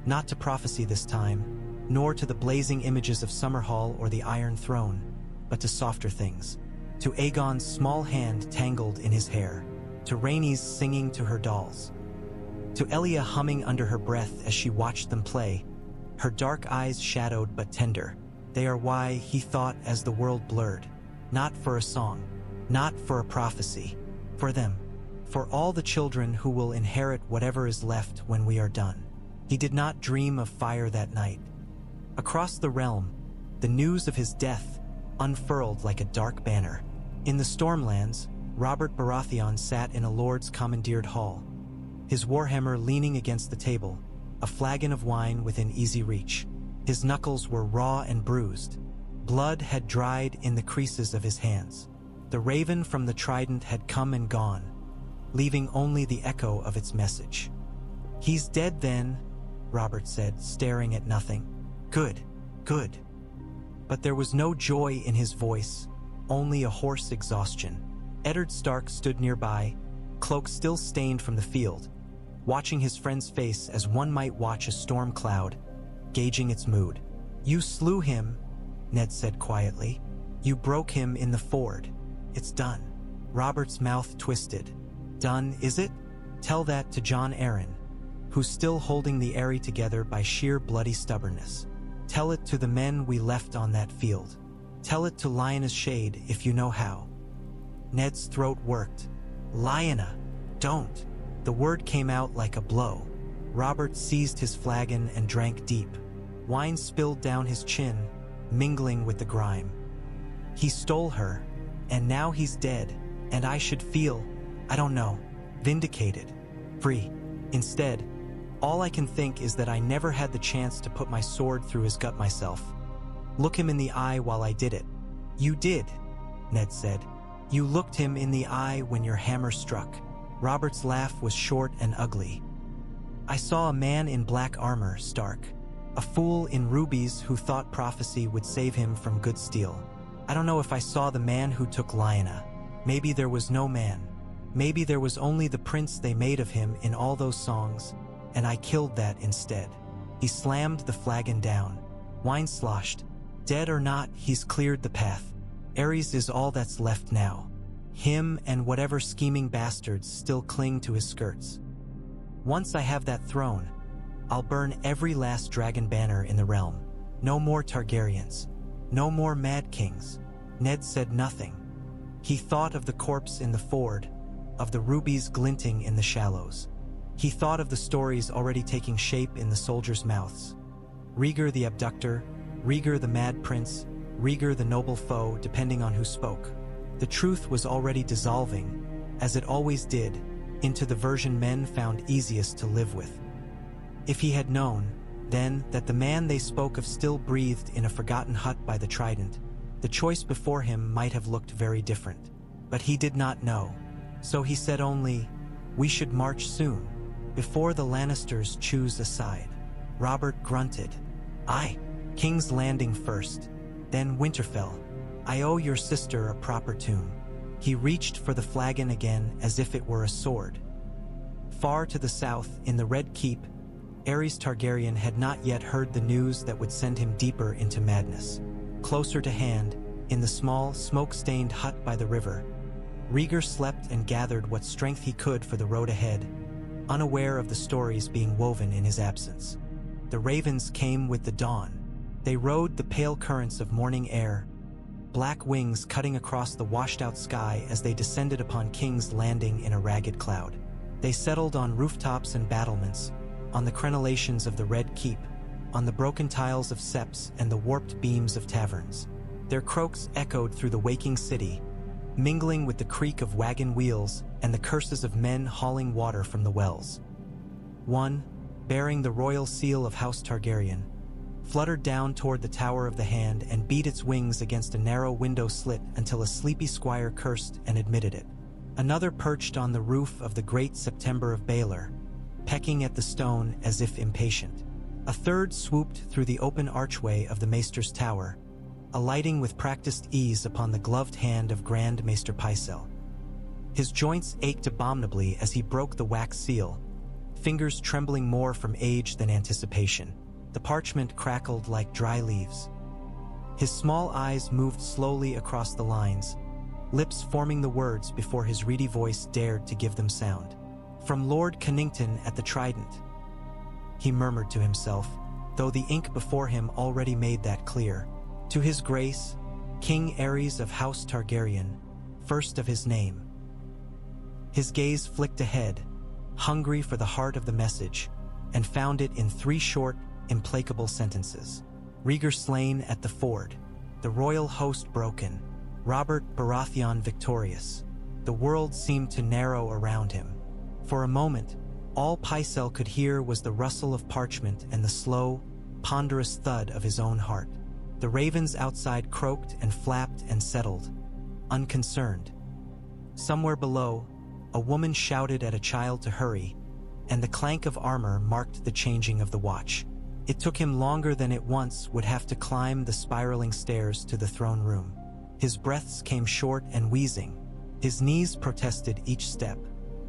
Not to prophecy this time, nor to the blazing images of Summerhall or the Iron Throne, but to softer things. To Aegon's small hand tangled in his hair, to Rhaenys singing to her dolls, to Elia humming under her breath as she watched them play, her dark eyes shadowed but tender. They are why, he thought as the world blurred. Not for a song, not for a prophecy, for them, for all the children who will inherit whatever is left when we are done. He did not dream of fire that night. Across the realm, the news of his death unfurled like a dark banner. In the Stormlands, Robert Baratheon sat in a lord's commandeered hall, his warhammer leaning against the table, a flagon of wine within easy reach. His knuckles were raw and bruised. Blood had dried in the creases of his hands. The raven from the Trident had come and gone, leaving only the echo of its message. "He's dead then," Robert said, staring at nothing. "Good, good." But there was no joy in his voice, only a hoarse exhaustion. Eddard Stark stood nearby, cloak still stained from the field, watching his friend's face as one might watch a storm cloud, gauging its mood. "You slew him," Ned said quietly. "You broke him in the ford. It's done." Robert's mouth twisted. "Done, is it? Tell that to Jon Arryn, who's still holding the Aerie together by sheer bloody stubbornness. Tell it to the men we left on that field. Tell it to Lyanna's shade if you know how." Ned's throat worked. "Lyanna, don't." The word came out like a blow. Robert seized his flagon and drank deep. Wine spilled down his chin, mingling with the grime. "He stole her, and now he's dead, and I should feel, I don't know, vindicated, free. Instead, all I can think is that I never had the chance to put my sword through his gut myself. Look him in the eye while I did it." "You did," Ned said. "You looked him in the eye when your hammer struck." Robert's laugh was short and ugly. "I saw a man in black armor, Stark. A fool in rubies who thought prophecy would save him from good steel. I don't know if I saw the man who took Lyanna. Maybe there was no man. Maybe there was only the prince they made of him in all those songs, and I killed that instead." He slammed the flagon down. Wine sloshed. Dead or not, he's cleared the path. Aerys is all that's left now. Him and whatever scheming bastards still cling to his skirts. Once I have that throne, I'll burn every last dragon banner in the realm. No more Targaryens. No more Mad Kings. Ned said nothing. He thought of the corpse in the ford, of the rubies glinting in the shallows. He thought of the stories already taking shape in the soldiers' mouths. Rhaegar the abductor, Rhaegar the mad prince, Rhaegar the noble foe, depending on who spoke. The truth was already dissolving, as it always did, into the version men found easiest to live with. If he had known, then, that the man they spoke of still breathed in a forgotten hut by the Trident, the choice before him might have looked very different. But he did not know. So he said only, "We should march soon, before the Lannisters choose a side." Robert grunted. "Aye, King's Landing first, then Winterfell. I owe your sister a proper tomb." He reached for the flagon again as if it were a sword. Far to the south, in the Red Keep, Aerys Targaryen had not yet heard the news that would send him deeper into madness. Closer to hand, in the small, smoke-stained hut by the river, Rhaegar slept and gathered what strength he could for the road ahead, unaware of the stories being woven in his absence. The ravens came with the dawn. They rode the pale currents of morning air, black wings cutting across the washed-out sky as they descended upon King's Landing in a ragged cloud. They settled on rooftops and battlements, on the crenellations of the Red Keep, on the broken tiles of septs and the warped beams of taverns. Their croaks echoed through the waking city, mingling with the creak of wagon wheels and the curses of men hauling water from the wells. One, bearing the royal seal of House Targaryen, fluttered down toward the Tower of the Hand and beat its wings against a narrow window slit until a sleepy squire cursed and admitted it. Another perched on the roof of the Great September of Baelor, pecking at the stone as if impatient. A third swooped through the open archway of the Maester's tower, alighting with practiced ease upon the gloved hand of Grand Maester Pycelle. His joints ached abominably as he broke the wax seal, fingers trembling more from age than anticipation. The parchment crackled like dry leaves. His small eyes moved slowly across the lines, lips forming the words before his reedy voice dared to give them sound. "From Lord Connington at the Trident," he murmured to himself, though the ink before him already made that clear. "To his grace, King Aerys of House Targaryen, first of his name." His gaze flicked ahead, hungry for the heart of the message, and found it in 3 short, implacable sentences. Rhaegar slain at the ford, the royal host broken, Robert Baratheon victorious. The world seemed to narrow around him. For a moment, all Pycelle could hear was the rustle of parchment and the slow, ponderous thud of his own heart. The ravens outside croaked and flapped and settled, unconcerned. Somewhere below, a woman shouted at a child to hurry, and the clank of armor marked the changing of the watch. It took him longer than it once would have to climb the spiraling stairs to the throne room. His breaths came short and wheezing. His knees protested each step.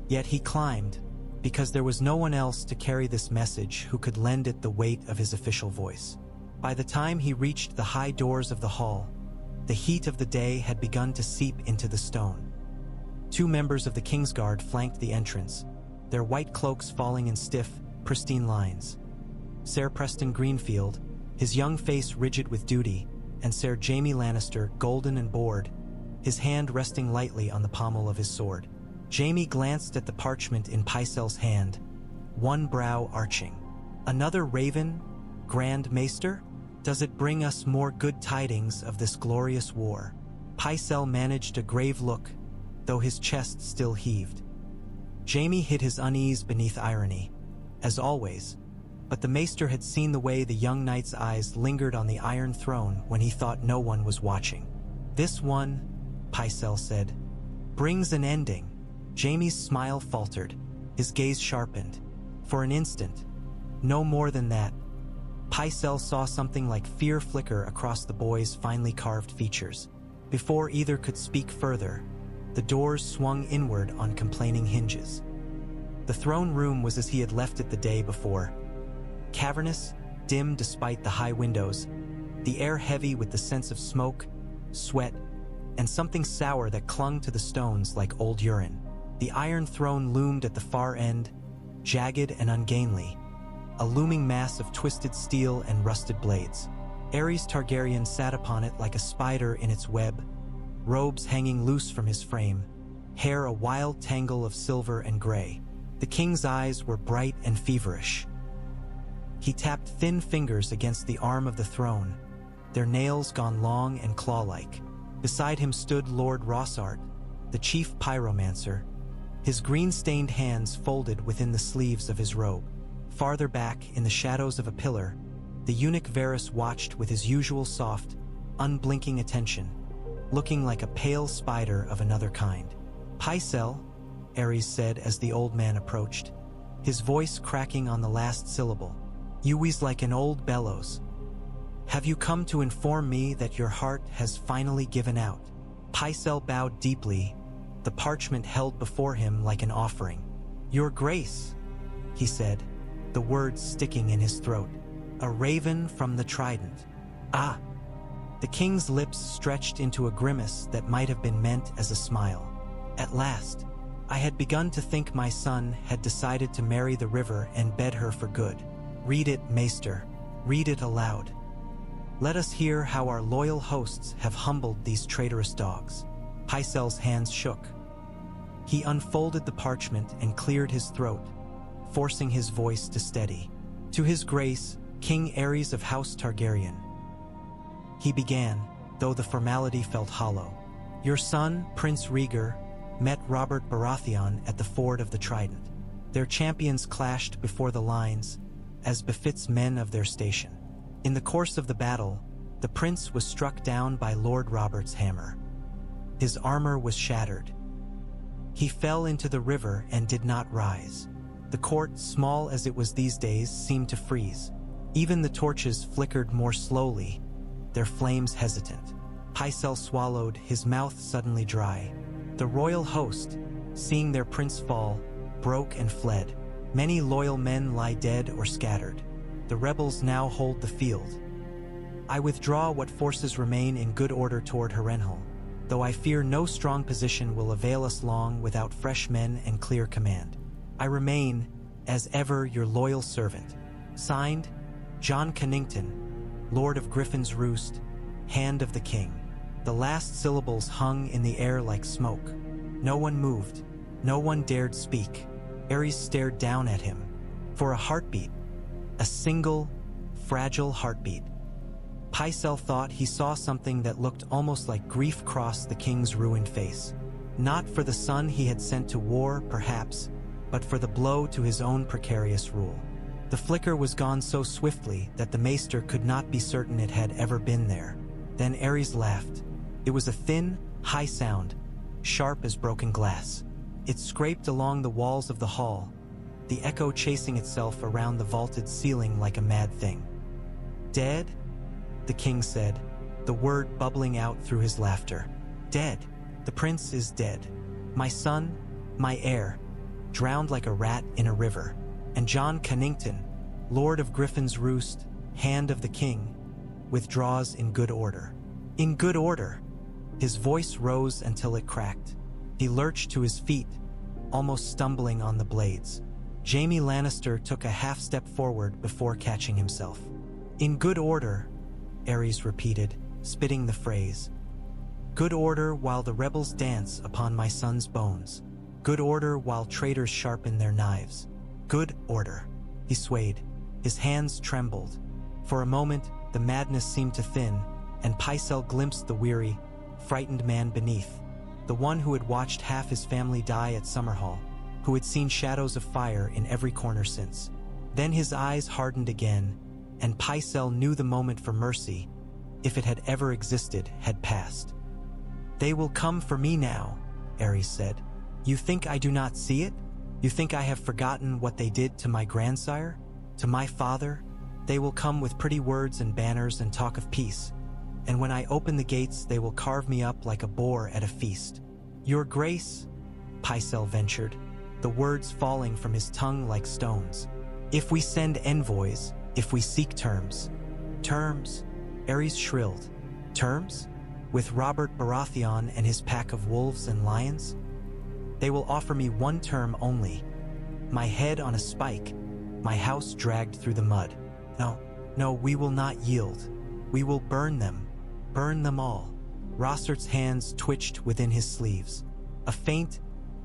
Yet he climbed, because there was no one else to carry this message who could lend it the weight of his official voice. By the time he reached the high doors of the hall, the heat of the day had begun to seep into the stone. 2 members of the Kingsguard flanked the entrance, their white cloaks falling in stiff, pristine lines. Ser Preston Greenfield, his young face rigid with duty, and Ser Jaime Lannister, golden and bored, his hand resting lightly on the pommel of his sword. Jaime glanced at the parchment in Pycelle's hand, one brow arching. "Another raven, Grand Maester? Does it bring us more good tidings of this glorious war?" Pycelle managed a grave look, though his chest still heaved. Jaime hid his unease beneath irony, as always, but the Maester had seen the way the young knight's eyes lingered on the Iron Throne when he thought no one was watching. "This one," Pycelle said, "brings an ending." Jaime's smile faltered, his gaze sharpened. For an instant, no more than that, Pycelle saw something like fear flicker across the boy's finely carved features. Before either could speak further, the doors swung inward on complaining hinges. The throne room was as he had left it the day before. Cavernous, dim despite the high windows, the air heavy with the sense of smoke, sweat, and something sour that clung to the stones like old urine. The Iron Throne loomed at the far end, jagged and ungainly, a looming mass of twisted steel and rusted blades. Aerys Targaryen sat upon it like a spider in its web, robes hanging loose from his frame, hair a wild tangle of silver and gray. The king's eyes were bright and feverish. He tapped thin fingers against the arm of the throne, their nails gone long and claw-like. Beside him stood Lord Rossart, the chief pyromancer, his green-stained hands folded within the sleeves of his robe. Farther back, in the shadows of a pillar, the eunuch Varys watched with his usual soft, unblinking attention, looking like a pale spider of another kind. "Pycelle," Aerys said as the old man approached, his voice cracking on the last syllable. "You wheeze like an old bellows. Have you come to inform me that your heart has finally given out?" Pycelle bowed deeply, the parchment held before him like an offering. "Your Grace," he said, the words sticking in his throat. "A raven from the Trident." "Ah!" The king's lips stretched into a grimace that might have been meant as a smile. "At last. I had begun to think my son had decided to marry the river and bed her for good. Read it, Maester. Read it aloud. Let us hear how our loyal hosts have humbled these traitorous dogs." Pycelle's hands shook. He unfolded the parchment and cleared his throat, forcing his voice to steady. "To his grace, King Aerys of House Targaryen," he began, though the formality felt hollow. "Your son, Prince Rhaegar, met Robert Baratheon at the ford of the Trident. Their champions clashed before the lines, as befits men of their station. In the course of the battle, the prince was struck down by Lord Robert's hammer. His armor was shattered. He fell into the river and did not rise. The court, small as it was these days, seemed to freeze. Even the torches flickered more slowly, their flames hesitant. Pycelle swallowed, his mouth suddenly dry. The royal host, seeing their prince fall, broke and fled. Many loyal men lie dead or scattered. The rebels now hold the field. I withdraw what forces remain in good order toward Harrenhal, though I fear no strong position will avail us long without fresh men and clear command. I remain, as ever, your loyal servant. Signed, Jon Connington, Lord of Griffin's Roost, Hand of the King. The last syllables hung in the air like smoke. No one moved. No one dared speak. Aerys stared down at him. For a heartbeat. A single, fragile heartbeat. Pycelle thought he saw something that looked almost like grief cross the king's ruined face. Not for the son he had sent to war, perhaps, but for the blow to his own precarious rule. The flicker was gone so swiftly that the maester could not be certain it had ever been there. Then Aerys laughed. It was a thin, high sound, sharp as broken glass. It scraped along the walls of the hall, the echo chasing itself around the vaulted ceiling like a mad thing. "Dead?" the king said, the word bubbling out through his laughter. "Dead. The prince is dead. My son, my heir, drowned like a rat in a river. And Jon Connington, Lord of Griffin's Roost, Hand of the King, withdraws in good order." "In good order." His voice rose until it cracked. He lurched to his feet, almost stumbling on the blades. Jaime Lannister took a half-step forward before catching himself. "In good order," Aerys repeated, spitting the phrase. "Good order while the rebels dance upon my son's bones. Good order while traitors sharpen their knives. Good order." He swayed. His hands trembled. For a moment, the madness seemed to thin, and Pycelle glimpsed the weary, frightened man beneath, the one who had watched half his family die at Summerhall, who had seen shadows of fire in every corner since. Then his eyes hardened again, and Pycelle knew the moment for mercy, if it had ever existed, had passed. "They will come for me now," Aerys said. "You think I do not see it? You think I have forgotten what they did to my grandsire? To my father? They will come with pretty words and banners and talk of peace. and when I open the gates they will carve me up like a boar at a feast." "Your Grace," Pycelle ventured, the words falling from his tongue like stones. "If we send envoys, if we seek terms." "Terms?" Aerys shrilled. "Terms? With Robert Baratheon and his pack of wolves and lions? They will offer me one term only. My head on a spike, my house dragged through the mud. No, we will not yield. We will burn them all." Rossart's hands twitched within his sleeves. A faint,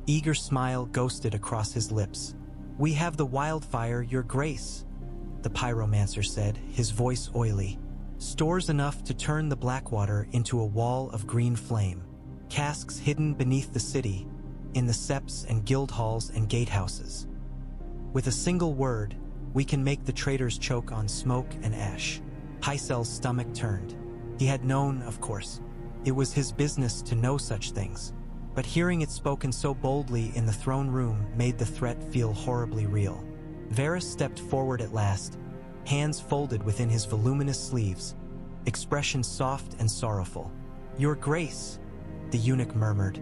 eager smile ghosted across his lips. "We have the Wildfire, Your Grace," the pyromancer said, his voice oily. "Stores enough to turn the Blackwater into a wall of green flame. Casks hidden beneath the city, in the septs and guild halls and gatehouses. With a single word, we can make the traitors choke on smoke and ash." Pycelle's stomach turned. He had known, of course. It was his business to know such things. But hearing it spoken so boldly in the throne room made the threat feel horribly real. Varys stepped forward at last, hands folded within his voluminous sleeves, expression soft and sorrowful. "Your Grace," the eunuch murmured,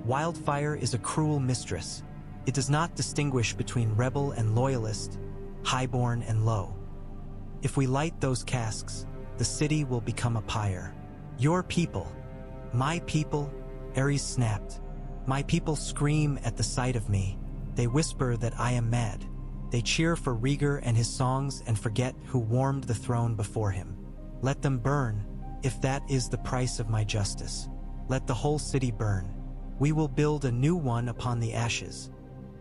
"Wildfire is a cruel mistress. It does not distinguish between rebel and loyalist, highborn and low. If we light those casks, the city will become a pyre. Your people, my people," Aerys snapped. "My people scream at the sight of me. They whisper that I am mad. They cheer for Rhaegar and his songs and forget who warmed the throne before him. Let them burn, if that is the price of my justice. Let the whole city burn. We will build a new one upon the ashes,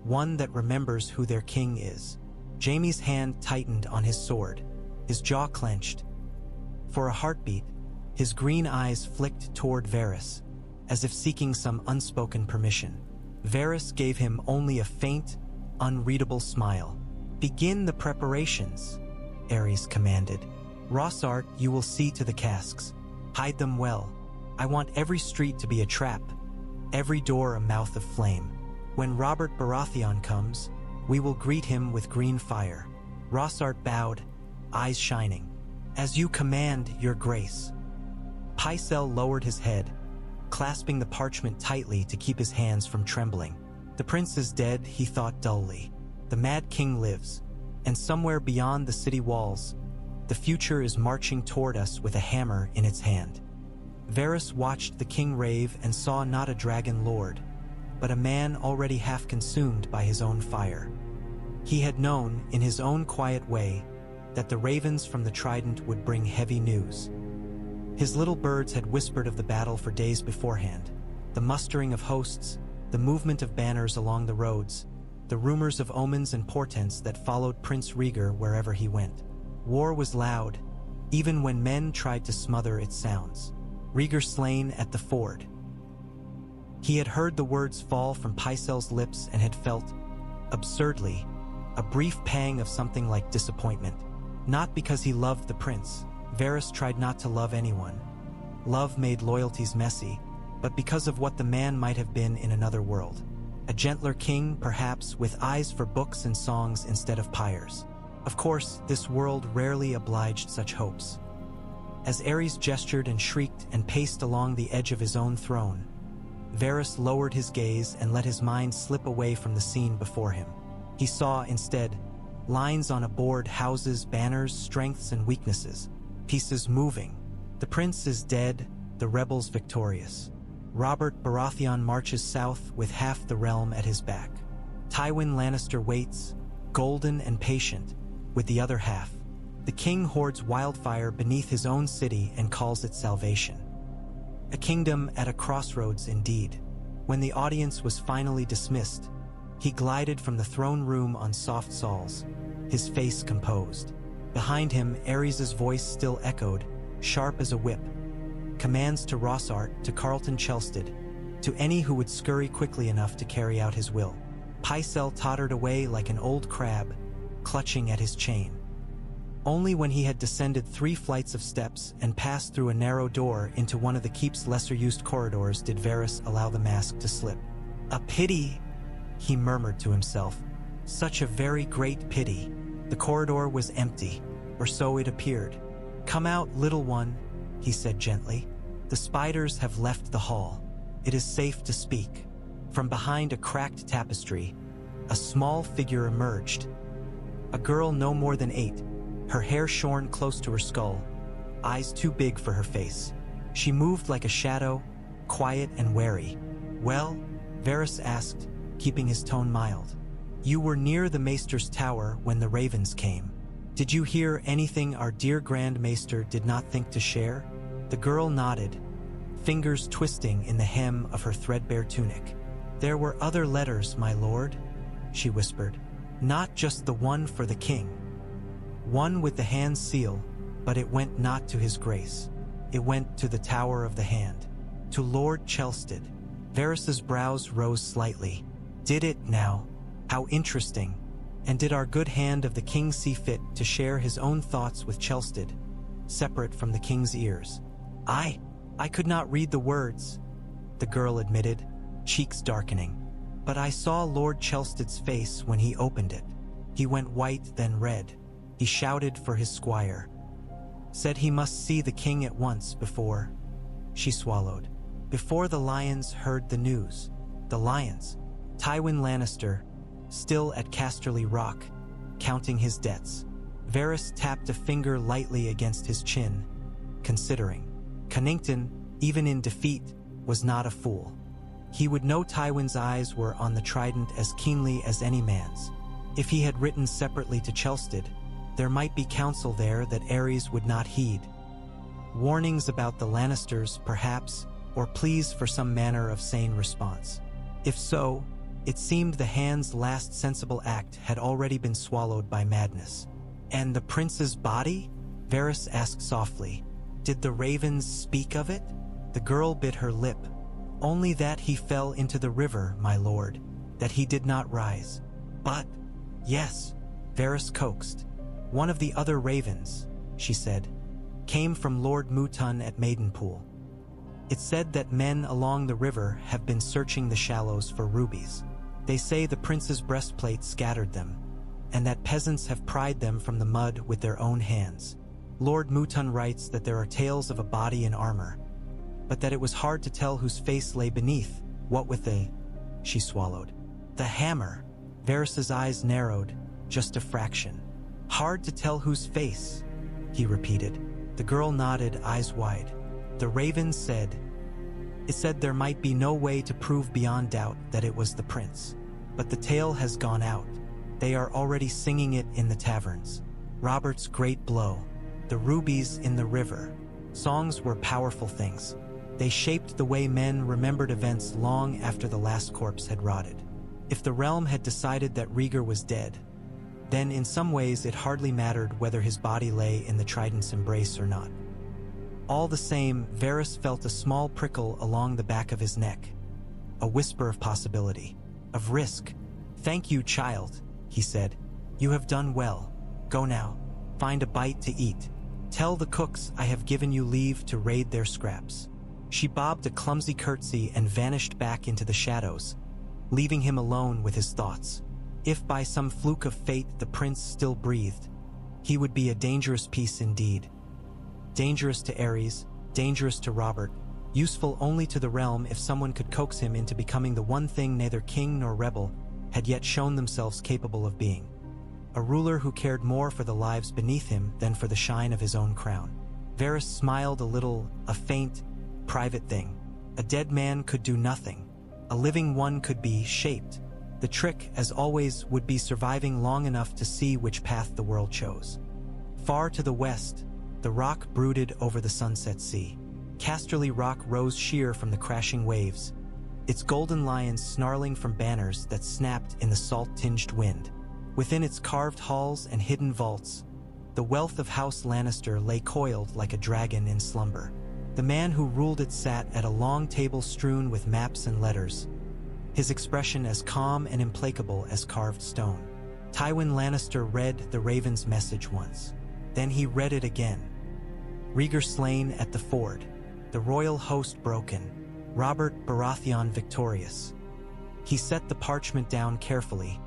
one that remembers who their king is." Jaime's hand tightened on his sword, his jaw clenched. For a heartbeat, his green eyes flicked toward Varys, as if seeking some unspoken permission. Varys gave him only a faint, unreadable smile. "Begin the preparations," Aerys commanded. "Rossart, you will see to the casks. Hide them well. I want every street to be a trap, every door a mouth of flame. When Robert Baratheon comes, we will greet him with green fire." Rossart bowed, eyes shining. "As you command, Your Grace." Pycelle lowered his head, clasping the parchment tightly to keep his hands from trembling. The prince is dead, he thought dully. The Mad King lives, and somewhere beyond the city walls, the future is marching toward us with a hammer in its hand. Varys watched the king rave and saw not a dragon lord, but a man already half consumed by his own fire. He had known, in his own quiet way, that the ravens from the Trident would bring heavy news. His little birds had whispered of the battle for days beforehand, the mustering of hosts, the movement of banners along the roads, the rumors of omens and portents that followed Prince Rhaegar wherever he went. War was loud, even when men tried to smother its sounds. Rhaegar slain at the ford. He had heard the words fall from Pycelle's lips and had felt, absurdly, a brief pang of something like disappointment. Not because he loved the prince. Varys tried not to love anyone. Love made loyalties messy, but because of what the man might have been in another world. A gentler king, perhaps, with eyes for books and songs instead of pyres. Of course, this world rarely obliged such hopes. As Aerys gestured and shrieked and paced along the edge of his own throne, Varys lowered his gaze and let his mind slip away from the scene before him. He saw, instead, lines on a board, houses, banners, strengths and weaknesses, pieces moving. The prince is dead, the rebels victorious. Robert Baratheon marches south with half the realm at his back. Tywin Lannister waits, golden and patient, with the other half. The king hoards wildfire beneath his own city and calls it salvation. A kingdom at a crossroads indeed. When the audience was finally dismissed, he glided from the throne room on soft soles, his face composed. Behind him, Aerys' voice still echoed, sharp as a whip. Commands to Rossart, to Carlton Chelsted, to any who would scurry quickly enough to carry out his will. Pycelle tottered away like an old crab, clutching at his chain. Only when he had descended 3 flights of steps and passed through a narrow door into one of the keep's lesser-used corridors did Varys allow the mask to slip. "A pity," he murmured to himself. "Such a very great pity." The corridor was empty, or so it appeared. "Come out, little one," he said gently. "The spiders have left the hall. It is safe to speak." From behind a cracked tapestry, a small figure emerged. A girl no more than 8, her hair shorn close to her skull, eyes too big for her face. She moved like a shadow, quiet and wary. "Well?" Varys asked, keeping his tone mild. "You were near the Maester's tower when the ravens came. Did you hear anything our dear Grand Maester did not think to share?" The girl nodded, fingers twisting in the hem of her threadbare tunic. "There were other letters, my lord," she whispered. "Not just the one for the king. One with the hand seal, but it went not to his grace. It went to the Tower of the Hand, to Lord Chelstead." Varys's brows rose slightly. "Did it now? How interesting. And did our good hand of the king see fit to share his own thoughts with Chelstead, separate from the king's ears?" I could not read the words," the girl admitted, cheeks darkening. "But I saw Lord Chelstead's face when he opened it. He went white, then red. He shouted for his squire. Said he must see the king at once before—" She swallowed. "Before the lions heard the news." The lions. Tywin Lannister, still at Casterly Rock, counting his debts. Varys tapped a finger lightly against his chin, considering. Connington, even in defeat, was not a fool. He would know Tywin's eyes were on the Trident as keenly as any man's. If he had written separately to Chelstead, there might be counsel there that Aerys would not heed. Warnings about the Lannisters, perhaps, or pleas for some manner of sane response. If so, it seemed the hand's last sensible act had already been swallowed by madness. "And the prince's body?" Varys asked softly. "Did the ravens speak of it?" The girl bit her lip. "Only that he fell into the river, my lord, that he did not rise." "But—" "Yes," Varys coaxed. "One of the other ravens," she said, "came from Lord Mutton at Maidenpool. It said that men along the river have been searching the shallows for rubies. They say the prince's breastplate scattered them, and that peasants have pried them from the mud with their own hands. Lord Mutton writes that there are tales of a body in armor, but that it was hard to tell whose face lay beneath, what with the—" She swallowed. "The hammer." Varys's eyes narrowed, just a fraction. "Hard to tell whose face," he repeated. The girl nodded, eyes wide. "The ravens said—" "It said there might be no way to prove beyond doubt that it was the prince. But the tale has gone out. They are already singing it in the taverns. Robert's great blow. The rubies in the river." Songs were powerful things. They shaped the way men remembered events long after the last corpse had rotted. If the realm had decided that Rhaegar was dead, then in some ways it hardly mattered whether his body lay in the Trident's embrace or not. All the same, Varys felt a small prickle along the back of his neck. A whisper of possibility. Of risk. "Thank you, child," he said. "You have done well. Go now. Find a bite to eat. Tell the cooks I have given you leave to raid their scraps." She bobbed a clumsy curtsy and vanished back into the shadows, leaving him alone with his thoughts. If by some fluke of fate the prince still breathed, he would be a dangerous piece indeed. Dangerous to Aerys, dangerous to Robert, useful only to the realm if someone could coax him into becoming the one thing neither king nor rebel had yet shown themselves capable of being. A ruler who cared more for the lives beneath him than for the shine of his own crown. Varys smiled a little, a faint, private thing. A dead man could do nothing. A living one could be shaped. The trick, as always, would be surviving long enough to see which path the world chose. Far to the west, the rock brooded over the sunset sea. Casterly Rock rose sheer from the crashing waves, its golden lions snarling from banners that snapped in the salt-tinged wind. Within its carved halls and hidden vaults, the wealth of House Lannister lay coiled like a dragon in slumber. The man who ruled it sat at a long table strewn with maps and letters, his expression as calm and implacable as carved stone. Tywin Lannister read the Raven's message once. Then he read it again. Rhaegar slain at the ford, the royal host broken, Robert Baratheon victorious. He set the parchment down carefully,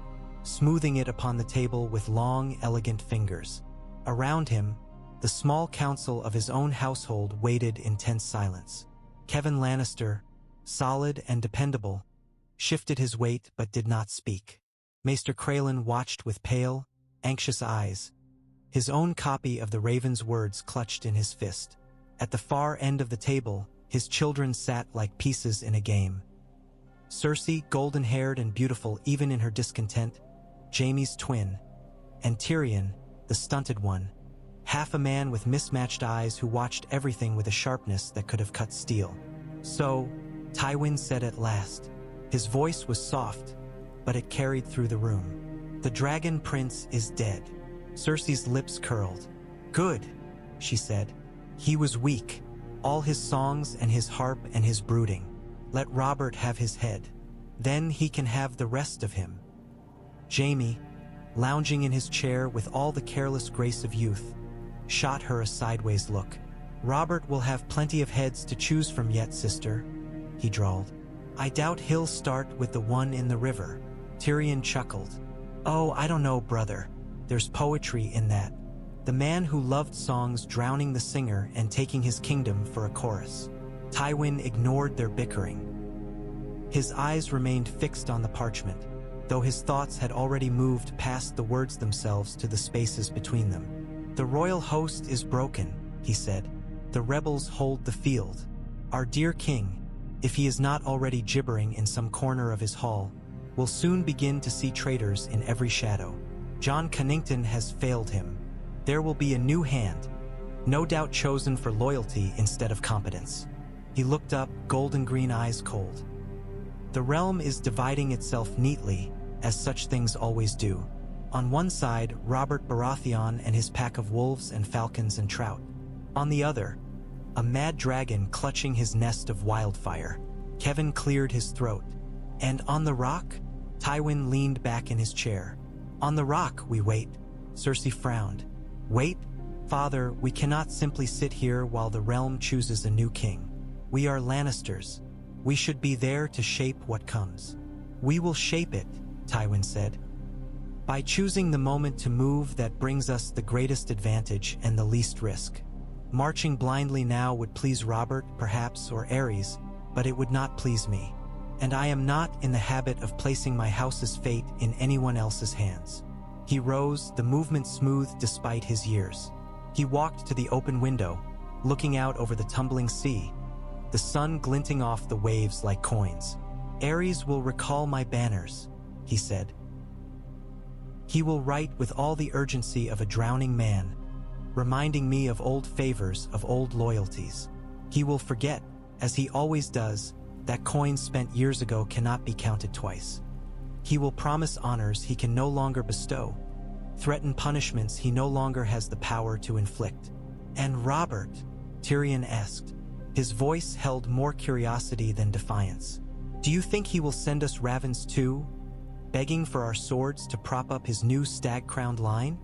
smoothing it upon the table with long, elegant fingers. Around him, The small council of his own household waited in tense silence. Kevin Lannister, solid and dependable, shifted his weight but did not speak. Maester Crelin watched with pale, anxious eyes, his own copy of the Raven's words clutched in his fist. At the far end of the table, his children sat like pieces in a game. Cersei, golden-haired and beautiful even in her discontent, Jaime's twin, and Tyrion, the stunted one, half a man with mismatched eyes who watched everything with a sharpness that could have cut steel. "So," Tywin said at last. His voice was soft, but it carried through the room. "The Dragon Prince is dead." Cersei's lips curled. "Good," she said. "He was weak. All his songs and his harp and his brooding. Let Robert have his head. Then he can have the rest of him." Jaime, lounging in his chair with all the careless grace of youth, shot her a sideways look. "Robert will have plenty of heads to choose from yet, sister," he drawled. "I doubt he'll start with the one in the river." Tyrion chuckled. "Oh, I don't know, brother. There's poetry in that. The man who loved songs drowning the singer and taking his kingdom for a chorus." Tywin ignored their bickering. His eyes remained fixed on the parchment, though his thoughts had already moved past the words themselves to the spaces between them. "The royal host is broken," he said. "The rebels hold the field. Our dear king, if he is not already gibbering in some corner of his hall, will soon begin to see traitors in every shadow. Jon Connington has failed him. There will be a new hand, no doubt chosen for loyalty instead of competence." He looked up, golden-green eyes cold. "The realm is dividing itself neatly, as such things always do. On one side, Robert Baratheon and his pack of wolves and falcons and trout. On the other, a mad dragon clutching his nest of wildfire." Kevin cleared his throat. "And on the rock?" Tywin leaned back in his chair. "On the rock we wait." Cersei frowned. "Wait? Father, we cannot simply sit here while the realm chooses a new king. We are Lannisters. We should be there to shape what comes." "We will shape it," Tywin said. "By choosing the moment to move that brings us the greatest advantage and the least risk. Marching blindly now would please Robert, perhaps, or Aerys, but it would not please me. And I am not in the habit of placing my house's fate in anyone else's hands." He rose, the movement smooth despite his years. He walked to the open window, looking out over the tumbling sea, the sun glinting off the waves like coins. "Aerys will recall my banners," he said. "He will write with all the urgency of a drowning man, reminding me of old favors, of old loyalties. He will forget, as he always does, that coins spent years ago cannot be counted twice. He will promise honors he can no longer bestow, threaten punishments he no longer has the power to inflict." "And Robert?" Tyrion asked. His voice held more curiosity than defiance. "Do you think he will send us ravens too, begging for our swords to prop up his new stag-crowned line?"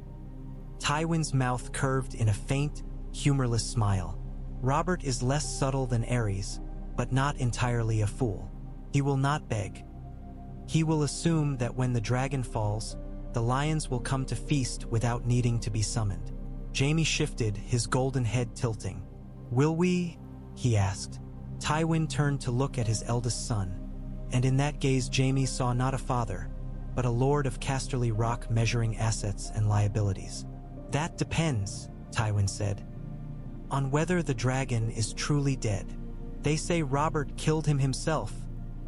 Tywin's mouth curved in a faint, humorless smile. "Robert is less subtle than Aerys, but not entirely a fool. He will not beg. He will assume that when the dragon falls, the lions will come to feast without needing to be summoned." Jaime shifted, his golden head tilting. "Will we?" he asked. Tywin turned to look at his eldest son, and in that gaze Jaime saw not a father, but a lord of Casterly Rock measuring assets and liabilities. "That depends," Tywin said, "on whether the dragon is truly dead." "They say Robert killed him himself,"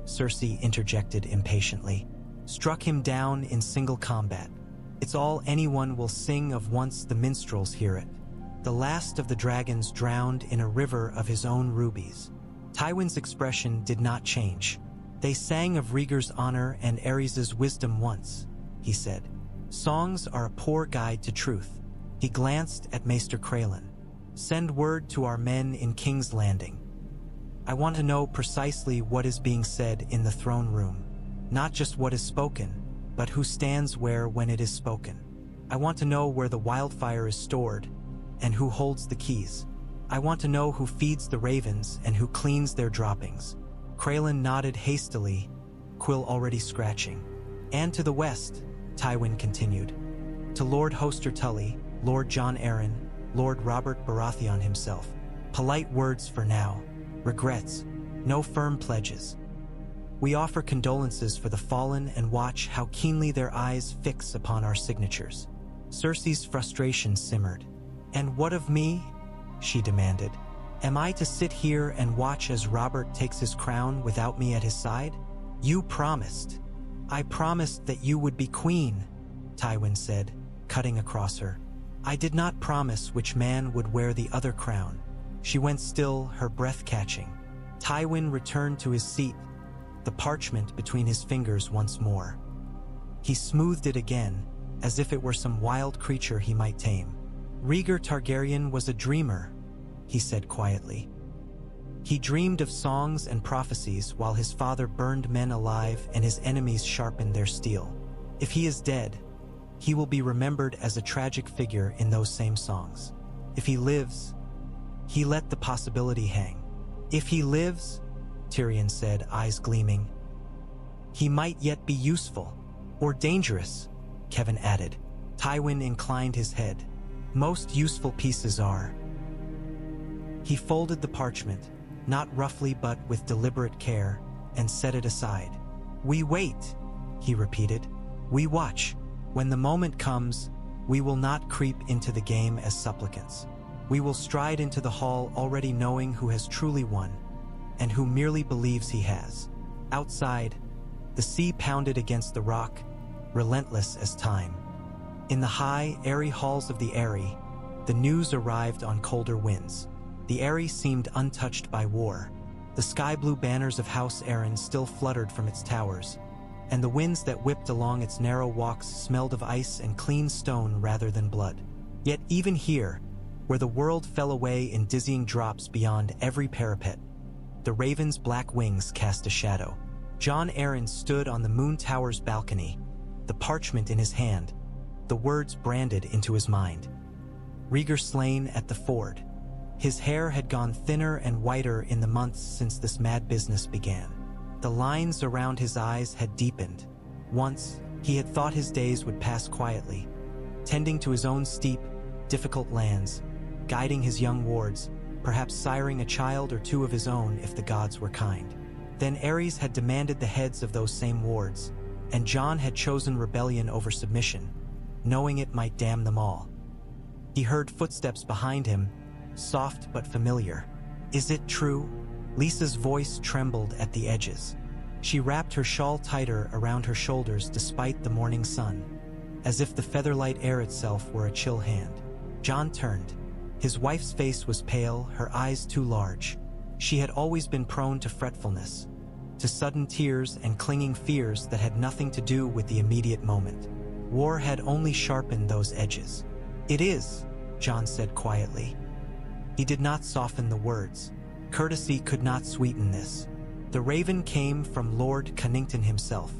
Cersei interjected impatiently. "Struck him down in single combat. It's all anyone will sing of once the minstrels hear it. The last of the dragons drowned in a river of his own rubies." Tywin's expression did not change. "They sang of Rhaegar's honor and Aerys's wisdom once," he said. "Songs are a poor guide to truth." He glanced at Maester Crelin. "Send word to our men in King's Landing. I want to know precisely what is being said in the throne room. Not just what is spoken, but who stands where when it is spoken. I want to know where the wildfire is stored and who holds the keys. I want to know who feeds the ravens and who cleans their droppings." Crelin nodded hastily, quill already scratching. "And to the west," Tywin continued. "To Lord Hoster Tully, Lord Jon Arryn, Lord Robert Baratheon himself. Polite words for now. Regrets. No firm pledges. We offer condolences for the fallen and watch how keenly their eyes fix upon our signatures. Cersei's frustration simmered. And what of me? She demanded. Am I to sit here and watch as Robert takes his crown without me at his side? You promised. I promised that you would be queen, Tywin said, cutting across her. I did not promise which man would wear the other crown. She went still, her breath catching. Tywin returned to his seat, the parchment between his fingers once more. He smoothed it again, as if it were some wild creature he might tame. Rhaegar Targaryen was a dreamer, he said quietly. He dreamed of songs and prophecies while his father burned men alive and his enemies sharpened their steel. If he is dead, he will be remembered as a tragic figure in those same songs. If he lives, he let the possibility hang. If he lives, Tyrion said, eyes gleaming, he might yet be useful, or dangerous, Kevin added. Tywin inclined his head. Most useful pieces are. He folded the parchment, not roughly but with deliberate care, and set it aside. We wait, he repeated. We watch. When the moment comes, we will not creep into the game as supplicants. We will stride into the hall already knowing who has truly won, and who merely believes he has. Outside, the sea pounded against the rock, relentless as time. In the high, airy halls of the Eyrie, the news arrived on colder winds. The Eyrie seemed untouched by war. The sky-blue banners of House Arryn still fluttered from its towers, and the winds that whipped along its narrow walks smelled of ice and clean stone rather than blood. Yet even here, where the world fell away in dizzying drops beyond every parapet, the raven's black wings cast a shadow. Jon Arryn stood on the Moon Tower's balcony, the parchment in his hand, the words branded into his mind. Rhaegar slain at the ford. His hair had gone thinner and whiter in the months since this mad business began. The lines around his eyes had deepened. Once, he had thought his days would pass quietly, tending to his own steep, difficult lands, guiding his young wards, perhaps siring a child or two of his own if the gods were kind. Then Aerys had demanded the heads of those same wards, and Jon had chosen rebellion over submission, knowing it might damn them all. He heard footsteps behind him, soft but familiar. Is it true? Lisa's voice trembled at the edges. She wrapped her shawl tighter around her shoulders despite the morning sun, as if the featherlight air itself were a chill hand. Jon turned. His wife's face was pale, her eyes too large. She had always been prone to fretfulness, to sudden tears and clinging fears that had nothing to do with the immediate moment. War had only sharpened those edges. It is, Jon said quietly. He did not soften the words. Courtesy could not sweeten this. The raven came from Lord Connington himself.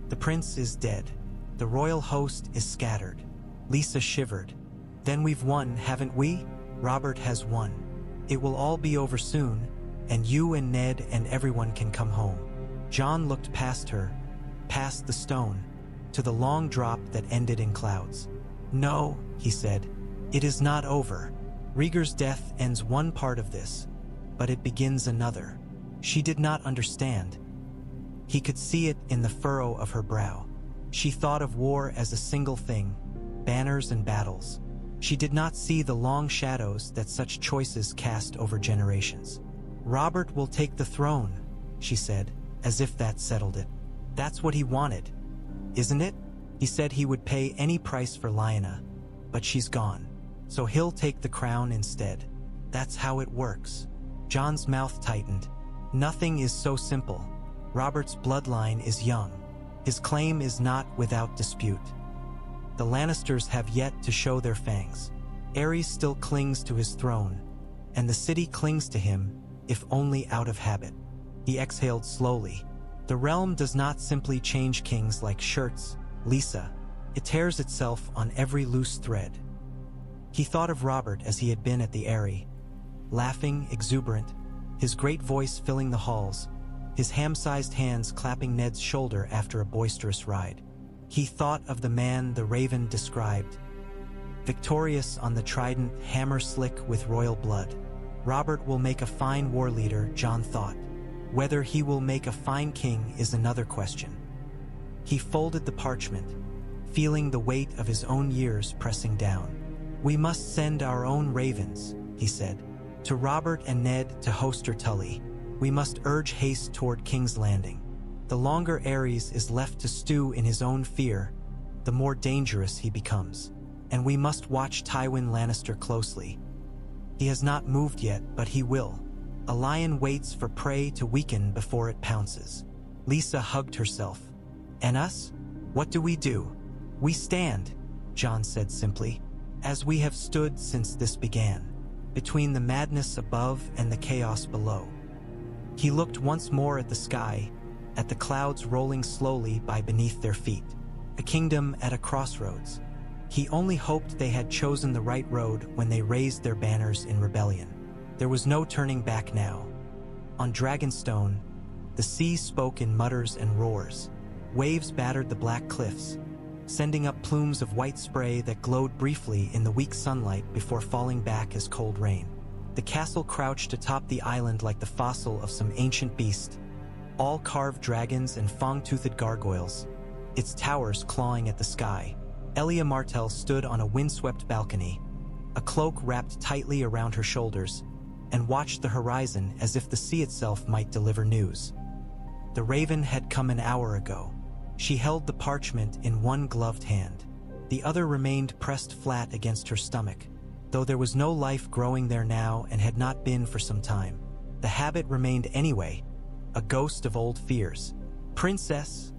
The prince is dead. The royal host is scattered. Lisa shivered. Then we've won, haven't we? Robert has won. It will all be over soon, and you and Ned and everyone can come home. Jon looked past her, past the stone, to the long drop that ended in clouds. No, he said, it is not over. Rhaegar's death ends one part of this, but it begins another. She did not understand. He could see it in the furrow of her brow. She thought of war as a single thing, banners and battles. She did not see the long shadows that such choices cast over generations. Robert will take the throne, she said, as if that settled it. That's what he wanted, isn't it? He said he would pay any price for Lyanna, but she's gone, so he'll take the crown instead. That's how it works. Jon's mouth tightened. Nothing is so simple. Robert's bloodline is young. His claim is not without dispute. The Lannisters have yet to show their fangs. Aerys still clings to his throne, and the city clings to him, if only out of habit. He exhaled slowly. The realm does not simply change kings like shirts, Lisa. It tears itself on every loose thread. He thought of Robert as he had been at the Eyrie, laughing, exuberant, his great voice filling the halls, his ham-sized hands clapping Ned's shoulder after a boisterous ride. He thought of the man the raven described. victorious on the Trident, hammer slick with royal blood. Robert will make a fine war leader, Jon thought. Whether he will make a fine king is another question. He folded the parchment, feeling the weight of his own years pressing down. "We must send our own ravens," he said, "to Robert and Ned to Hoster Tully. We must urge haste toward King's Landing. The longer Aerys is left to stew in his own fear, the more dangerous he becomes. And we must watch Tywin Lannister closely. He has not moved yet, but he will. A lion waits for prey to weaken before it pounces." Lisa hugged herself. "And us? What do? We stand," Jon said simply, "as we have stood since this began, between the madness above and the chaos below." He looked once more at the sky, at the clouds rolling slowly by beneath their feet. A kingdom at a crossroads. He only hoped they had chosen the right road when they raised their banners in rebellion. There was no turning back now. On Dragonstone, the sea spoke in mutters and roars. Waves battered the black cliffs, sending up plumes of white spray that glowed briefly in the weak sunlight before falling back as cold rain. The castle crouched atop the island like the fossil of some ancient beast, all carved dragons and fang-toothed gargoyles, its towers clawing at the sky. Elia Martell stood on a windswept balcony, a cloak wrapped tightly around her shoulders, and watched the horizon as if the sea itself might deliver news. The raven had come an hour ago. She held the parchment in one gloved hand. The other remained pressed flat against her stomach, though there was no life growing there now and had not been for some time. The habit remained anyway, a ghost of old fears. "Princess,"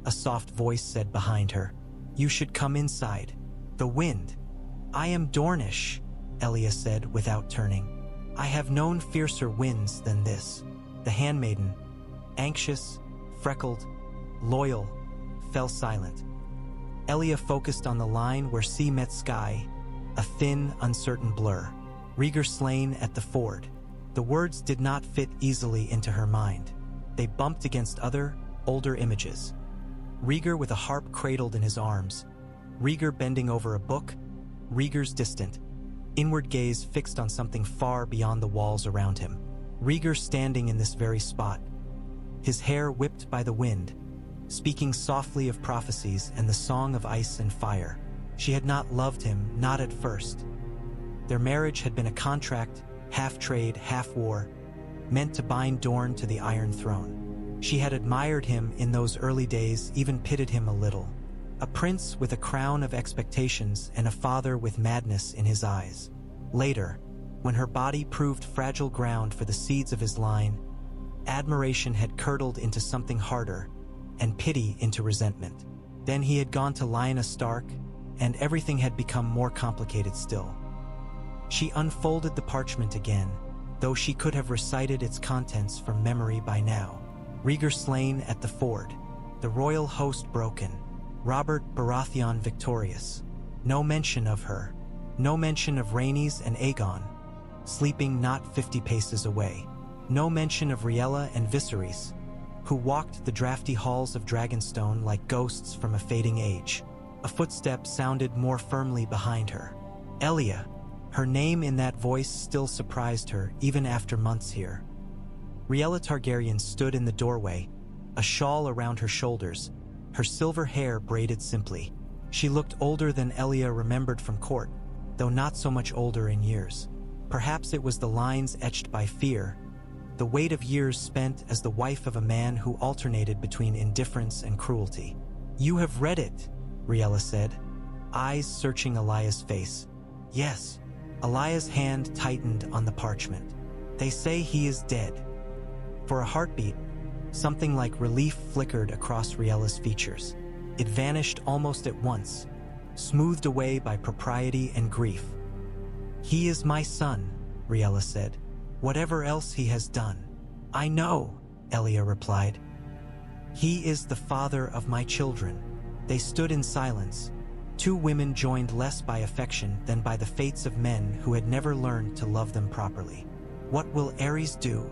a soft voice said behind her, "you should come inside." "The wind." "I am Dornish," Elia said without turning. "I have known fiercer winds than this." The handmaiden, anxious, freckled, loyal, fell silent. Elia focused on the line where sea met sky, a thin, uncertain blur. Rhaegar slain at the ford. The words did not fit easily into her mind. They bumped against other, older images. Rhaegar with a harp cradled in his arms. Rhaegar bending over a book. Rhaegar's distant, inward gaze fixed on something far beyond the walls around him. Rhaegar standing in this very spot, his hair whipped by the wind, speaking softly of prophecies and the song of ice and fire. She had not loved him, not at first. Their marriage had been a contract, half trade, half war, meant to bind Dorne to the Iron Throne. She had admired him in those early days, even pitied him a little. A prince with a crown of expectations and a father with madness in his eyes. Later, when her body proved fragile ground for the seeds of his line, admiration had curdled into something harder, and pity into resentment. Then he had gone to Lyanna Stark, and everything had become more complicated still. She unfolded the parchment again, though she could have recited its contents from memory by now. Rhaegar slain at the ford, the royal host broken, Robert Baratheon victorious. No mention of her, no mention of Rhaenys and Aegon, sleeping not 50 paces away. No mention of Rhaella and Viserys, who walked the drafty halls of Dragonstone like ghosts from a fading age. A footstep sounded more firmly behind her. Elia. Her name in that voice still surprised her, even after months here. Rhaella Targaryen stood in the doorway, a shawl around her shoulders, her silver hair braided simply. She looked older than Elia remembered from court, though not so much older in years. Perhaps it was the lines etched by fear, the weight of years spent as the wife of a man who alternated between indifference and cruelty. "You have read it," Rhaella said, eyes searching Elia's face. "Yes." Elia's hand tightened on the parchment. "They say he is dead." For a heartbeat, something like relief flickered across Rhaella's features. It vanished almost at once, smoothed away by propriety and grief. "He is my son," Rhaella said. "Whatever else he has done." "I know," Elia replied. "He is the father of my children." They stood in silence. Two women joined less by affection than by the fates of men who had never learned to love them properly. "What will Aerys do?"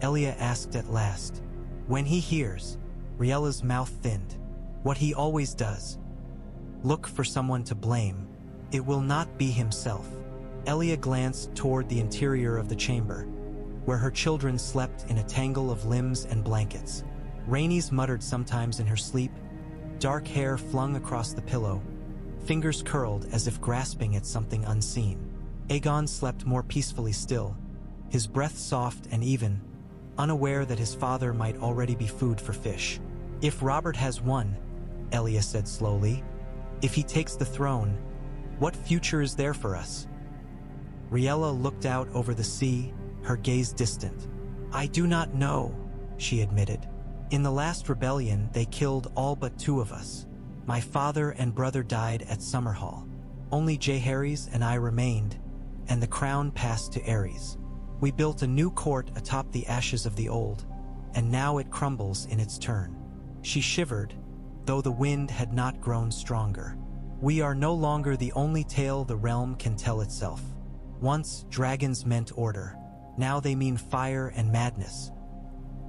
Elia asked at last. "When he hears," Rhaella's mouth thinned, "what he always does. Look for someone to blame. It will not be himself. Elia glanced toward the interior of the chamber, where her children slept in a tangle of limbs and blankets. Rhaenys muttered sometimes in her sleep, dark hair flung across the pillow, fingers curled as if grasping at something unseen. Aegon slept more peacefully still, his breath soft and even, unaware that his father might already be food for fish. If Robert has won, Elia said slowly, if he takes the throne, what future is there for us? Rhaella looked out over the sea, her gaze distant. I do not know, she admitted. In the last rebellion, they killed all but 2 of us. My father and brother died at Summerhall. Only Jaehaerys and I remained, and the crown passed to Aerys. We built a new court atop the ashes of the old, and now it crumbles in its turn. She shivered, though the wind had not grown stronger. We are no longer the only tale the realm can tell itself. Once, dragons meant order. Now they mean fire and madness.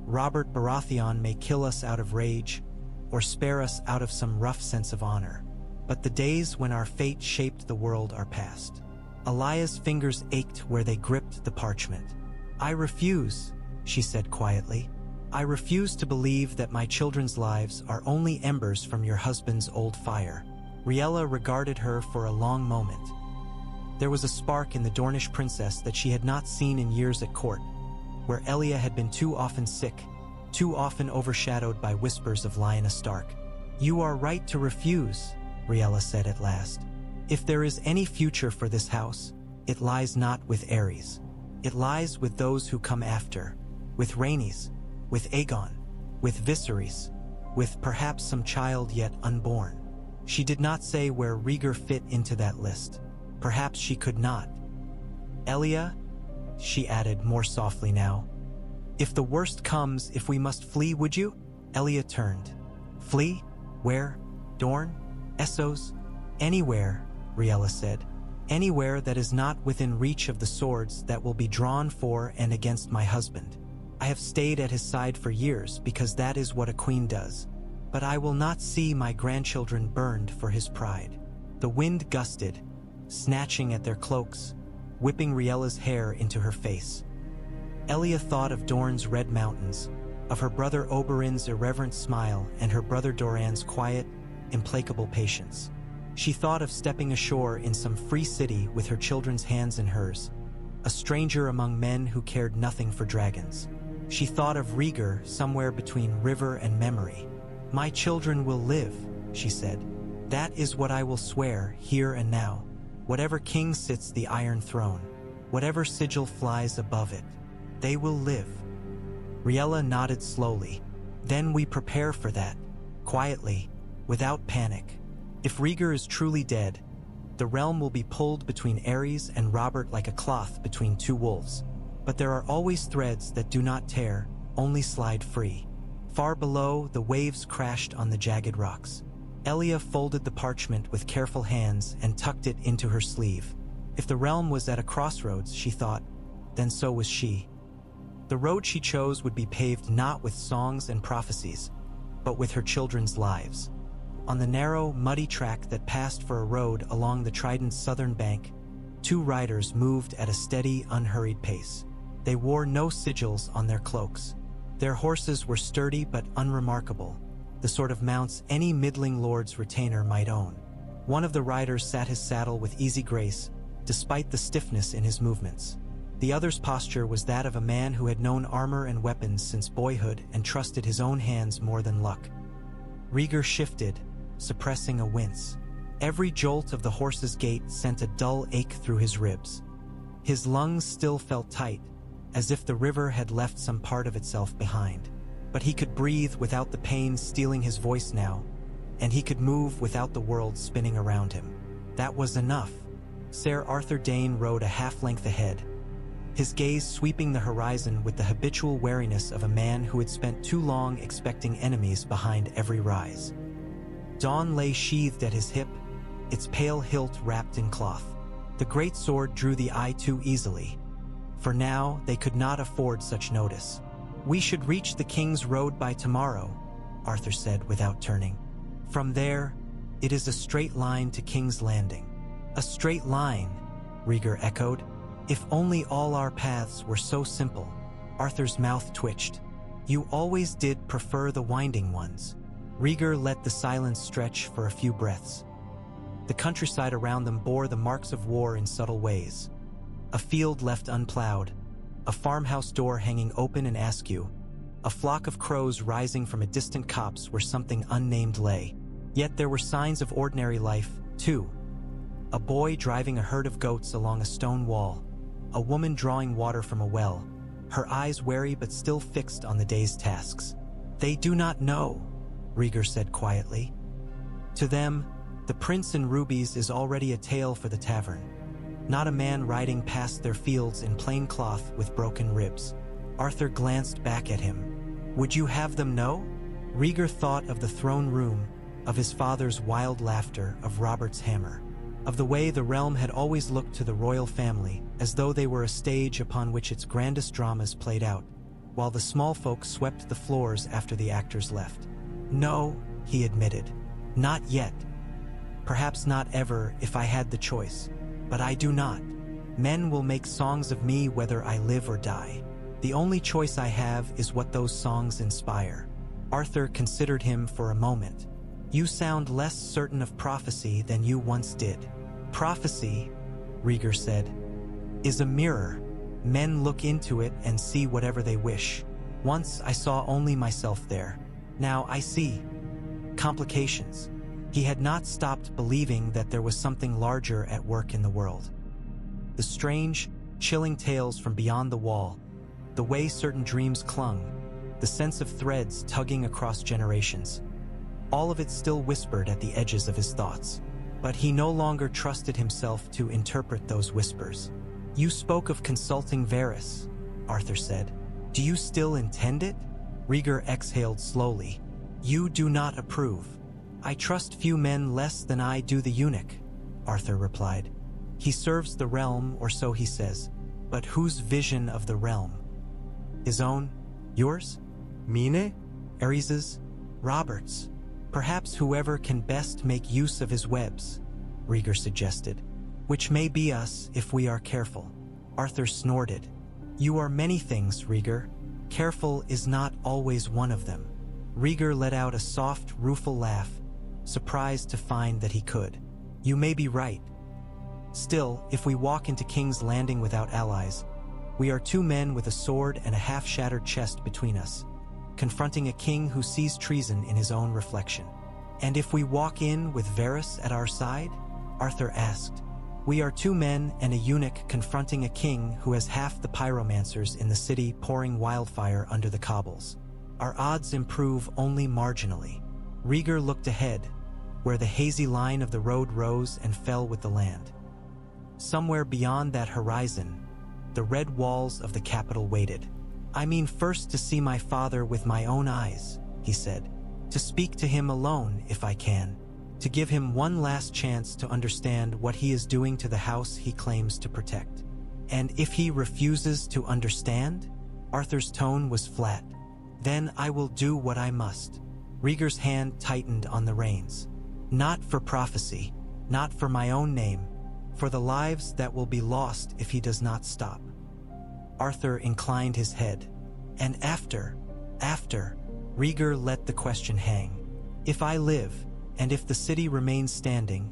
Robert Baratheon may kill us out of rage, or spare us out of some rough sense of honor. But the days when our fate shaped the world are past. Elia's fingers ached where they gripped the parchment. I refuse, she said quietly. I refuse to believe that my children's lives are only embers from your husband's old fire. Rhaella regarded her for a long moment. There was a spark in the Dornish princess that she had not seen in years at court, where Elia had been too often sick, too often overshadowed by whispers of Lyanna Stark. You are right to refuse, Rhaella said at last. If there is any future for this house, it lies not with Aerys. It lies with those who come after, with Rhaenys, with Aegon, with Viserys, with perhaps some child yet unborn. She did not say where Rhaegar fit into that list. Perhaps she could not. Elia, she added more softly now, if the worst comes, if we must flee, would you? Elia turned. Flee? Where? Dorne? Essos? Anywhere, Rhaella said. Anywhere that is not within reach of the swords that will be drawn for and against my husband. I have stayed at his side for years because that is what a queen does. But I will not see my grandchildren burned for his pride. The wind gusted, snatching at their cloaks, whipping Rhaella's hair into her face. Elia thought of Dorne's red mountains, of her brother Oberyn's irreverent smile and her brother Doran's quiet, implacable patience. She thought of stepping ashore in some free city with her children's hands in hers, a stranger among men who cared nothing for dragons. She thought of Rhaegar somewhere between river and memory. My children will live, she said. That is what I will swear here and now. Whatever king sits the Iron Throne, whatever sigil flies above it, they will live. Rhaella nodded slowly. Then we prepare for that, quietly, without panic. If Rhaegar is truly dead, the realm will be pulled between Aerys and Robert like a cloth between 2 wolves. But there are always threads that do not tear, only slide free. Far below, the waves crashed on the jagged rocks. Elia folded the parchment with careful hands and tucked it into her sleeve. If the realm was at a crossroads, she thought, then so was she. The road she chose would be paved not with songs and prophecies, but with her children's lives. On the narrow, muddy track that passed for a road along the Trident's southern bank, 2 riders moved at a steady, unhurried pace. They wore no sigils on their cloaks. Their horses were sturdy but unremarkable, the sort of mounts any middling lord's retainer might own. One of the riders sat his saddle with easy grace, despite the stiffness in his movements. The other's posture was that of a man who had known armor and weapons since boyhood and trusted his own hands more than luck. Rhaegar shifted, suppressing a wince. Every jolt of the horse's gait sent a dull ache through his ribs. His lungs still felt tight, as if the river had left some part of itself behind. But he could breathe without the pain stealing his voice now, and he could move without the world spinning around him. That was enough. Ser Arthur Dayne rode a half-length ahead, his gaze sweeping the horizon with the habitual wariness of a man who had spent too long expecting enemies behind every rise. Dawn lay sheathed at his hip, its pale hilt wrapped in cloth. The great sword drew the eye too easily. For now, they could not afford such notice. We should reach the Kingsroad by tomorrow, Arthur said without turning. From there, it is a straight line to King's Landing. A straight line, Rhaegar echoed. If only all our paths were so simple. Arthur's mouth twitched. You always did prefer the winding ones. Rhaegar let the silence stretch for a few breaths. The countryside around them bore the marks of war in subtle ways. A field left unplowed, a farmhouse door hanging open and askew, a flock of crows rising from a distant copse where something unnamed lay. Yet there were signs of ordinary life, too. A boy driving a herd of goats along a stone wall, a woman drawing water from a well, her eyes wary but still fixed on the day's tasks. They do not know, Rhaegar said quietly. To them, the prince in rubies is already a tale for the tavern, not a man riding past their fields in plain cloth with broken ribs. Arthur glanced back at him. Would you have them know? Rhaegar thought of the throne room, of his father's wild laughter, of Robert's hammer, of the way the realm had always looked to the royal family as though they were a stage upon which its grandest dramas played out, while the small folk swept the floors after the actors left. No, he admitted. Not yet. Perhaps not ever if I had the choice. But I do not. Men will make songs of me whether I live or die. The only choice I have is what those songs inspire. Arthur considered him for a moment. You sound less certain of prophecy than you once did. Prophecy, Rhaegar said, is a mirror. Men look into it and see whatever they wish. Once I saw only myself there. Now I see complications. He had not stopped believing that there was something larger at work in the world. The strange, chilling tales from beyond the wall, the way certain dreams clung, the sense of threads tugging across generations. All of it still whispered at the edges of his thoughts. But he no longer trusted himself to interpret those whispers. You spoke of consulting Varys, Arthur said. Do you still intend it? Rhaegar exhaled slowly. You do not approve. I trust few men less than I do the eunuch, Arthur replied. He serves the realm, or so he says. But whose vision of the realm? His own? Yours? Mine? Aerys's? Robert's? Perhaps whoever can best make use of his webs, Rhaegar suggested. Which may be us if we are careful. Arthur snorted. You are many things, Rhaegar. Careful is not always one of them. Rhaegar let out a soft, rueful laugh, surprised to find that he could. You may be right. Still, if we walk into King's Landing without allies, we are two men with a sword and a half-shattered chest between us, confronting a king who sees treason in his own reflection. And if we walk in with Varys at our side? Arthur asked. We are two men and a eunuch confronting a king who has half the pyromancers in the city pouring wildfire under the cobbles. Our odds improve only marginally. Rhaegar looked ahead, where the hazy line of the road rose and fell with the land. Somewhere beyond that horizon, the red walls of the capital waited. I mean first to see my father with my own eyes, he said. To speak to him alone if I can. To give him one last chance to understand what he is doing to the house he claims to protect. And if he refuses to understand? Arthur's tone was flat. Then I will do what I must. Rhaegar's hand tightened on the reins. Not for prophecy, not for my own name, for the lives that will be lost if he does not stop. Arthur inclined his head. And after, Rhaegar let the question hang. If I live, and if the city remains standing,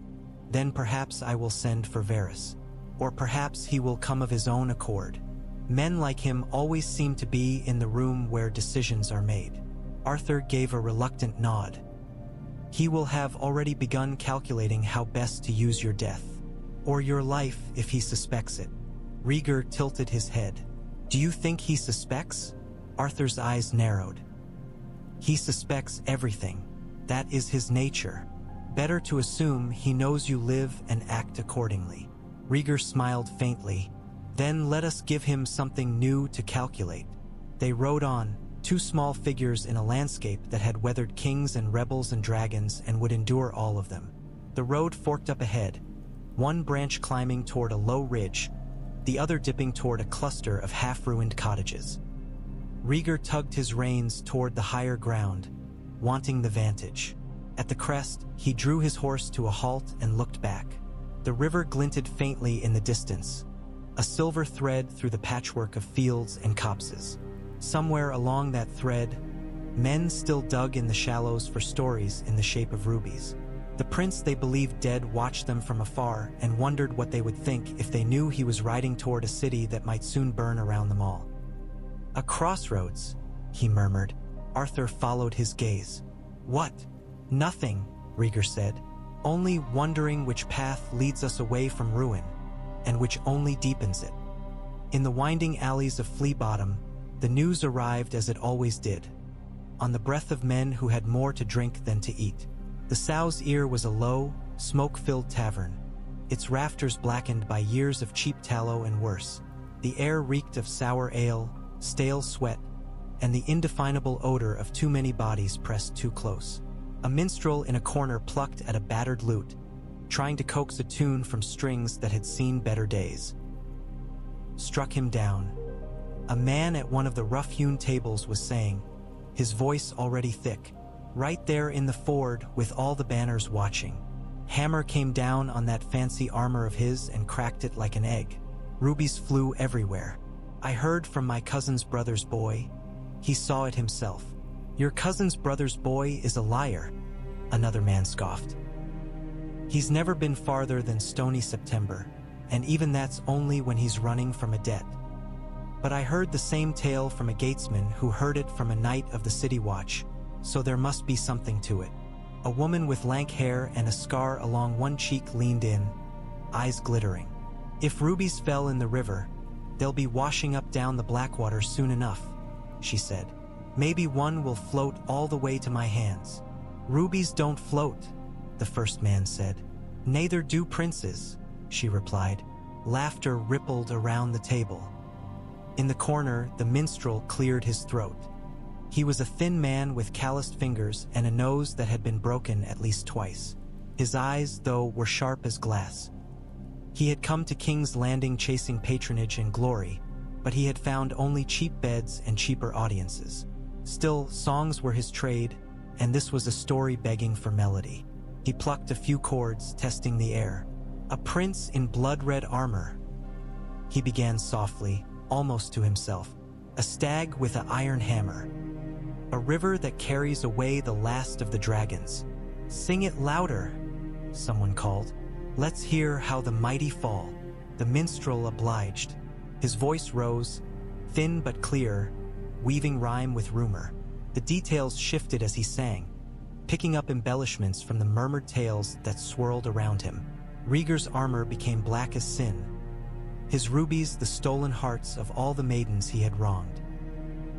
then perhaps I will send for Varys. Or perhaps he will come of his own accord. Men like him always seem to be in the room where decisions are made. Arthur gave a reluctant nod. He will have already begun calculating how best to use your death. Or your life if he suspects it. Rhaegar tilted his head. Do you think he suspects? Arthur's eyes narrowed. He suspects everything. That is his nature. Better to assume he knows you live and act accordingly. Rhaegar smiled faintly. Then let us give him something new to calculate. They rode on, two small figures in a landscape that had weathered kings and rebels and dragons and would endure all of them. The road forked up ahead, one branch climbing toward a low ridge, the other dipping toward a cluster of half-ruined cottages. Rhaegar tugged his reins toward the higher ground, wanting the vantage. At the crest, he drew his horse to a halt and looked back. The river glinted faintly in the distance, a silver thread through the patchwork of fields and copses. Somewhere along that thread, men still dug in the shallows for stories in the shape of rubies. The prince they believed dead watched them from afar and wondered what they would think if they knew he was riding toward a city that might soon burn around them all. "A crossroads," he murmured. Arthur followed his gaze. "What?" "Nothing," Rhaegar said. "Only wondering which path leads us away from ruin, and which only deepens it." In the winding alleys of Flea Bottom, the news arrived as it always did, on the breath of men who had more to drink than to eat. The Sow's Ear was a low, smoke-filled tavern, its rafters blackened by years of cheap tallow and worse. The air reeked of sour ale, stale sweat, and the indefinable odor of too many bodies pressed too close. A minstrel in a corner plucked at a battered lute, trying to coax a tune from strings that had seen better days. Struck him down. A man at one of the rough-hewn tables was saying, his voice already thick, "Right there in the ford with all the banners watching." Hammer came down on that fancy armor of his and cracked it like an egg. Rubies flew everywhere. "I heard from my cousin's brother's boy. He saw it himself." "Your cousin's brother's boy is a liar," another man scoffed. "He's never been farther than Stony September, and even that's only when he's running from a debt." "But I heard the same tale from a gatesman who heard it from a knight of the city watch, so there must be something to it." A woman with lank hair and a scar along one cheek leaned in, eyes glittering. "If rubies fell in the river, they'll be washing up down the Blackwater soon enough," she said. "Maybe one will float all the way to my hands." "Rubies don't float," the first man said. "Neither do princes," she replied. Laughter rippled around the table. In the corner, the minstrel cleared his throat. He was a thin man with calloused fingers and a nose that had been broken at least twice. His eyes, though, were sharp as glass. He had come to King's Landing chasing patronage and glory, but he had found only cheap beds and cheaper audiences. Still, songs were his trade, and this was a story begging for melody. He plucked a few chords, testing the air. "A prince in blood-red armor," he began softly, almost to himself. "A stag with an iron hammer. A river that carries away the last of the dragons." "Sing it louder," someone called. "Let's hear how the mighty fall." The minstrel obliged. His voice rose, thin but clear, weaving rhyme with rumor. The details shifted as he sang, picking up embellishments from the murmured tales that swirled around him. Rhaegar's armor became black as sin, his rubies the stolen hearts of all the maidens he had wronged.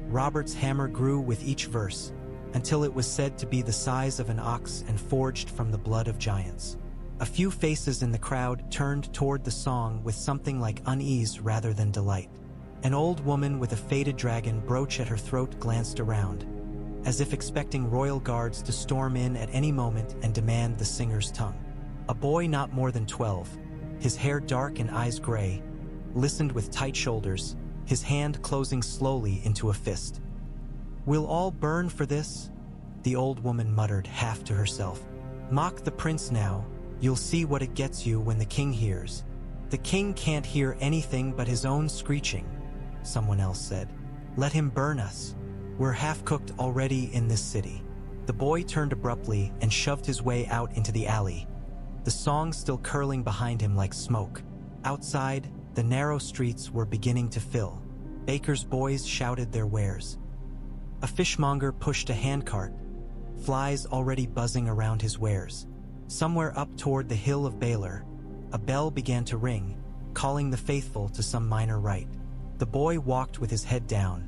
Robert's hammer grew with each verse, until it was said to be the size of an ox and forged from the blood of giants. A few faces in the crowd turned toward the song with something like unease rather than delight. An old woman with a faded dragon brooch at her throat glanced around, as if expecting royal guards to storm in at any moment and demand the singer's tongue. A boy not more than 12, his hair dark and eyes gray, listened with tight shoulders, his hand closing slowly into a fist. "We'll all burn for this," the old woman muttered half to herself. "Mock the prince now, you'll see what it gets you when the king hears." "The king can't hear anything but his own screeching," someone else said. "Let him burn us. We're half-cooked already in this city." The boy turned abruptly and shoved his way out into the alley, the song still curling behind him like smoke. Outside, the narrow streets were beginning to fill. Bakers' boys shouted their wares. A fishmonger pushed a handcart, flies already buzzing around his wares. Somewhere up toward the hill of Baelor, a bell began to ring, calling the faithful to some minor rite. The boy walked with his head down,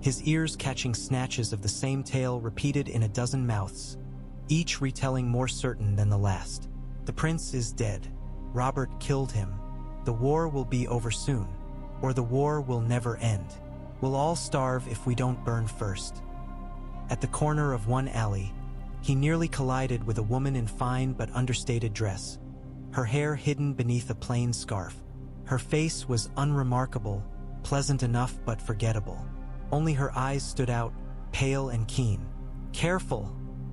his ears catching snatches of the same tale repeated in a dozen mouths, each retelling more certain than the last. "The prince is dead. Robert killed him. The war will be over soon, or the war will never end. We'll all starve if we don't burn first." At the corner of one alley, he nearly collided with a woman in fine but understated dress, her hair hidden beneath a plain scarf. Her face was unremarkable, pleasant enough but forgettable. Only her eyes stood out, pale and keen. "Careful,"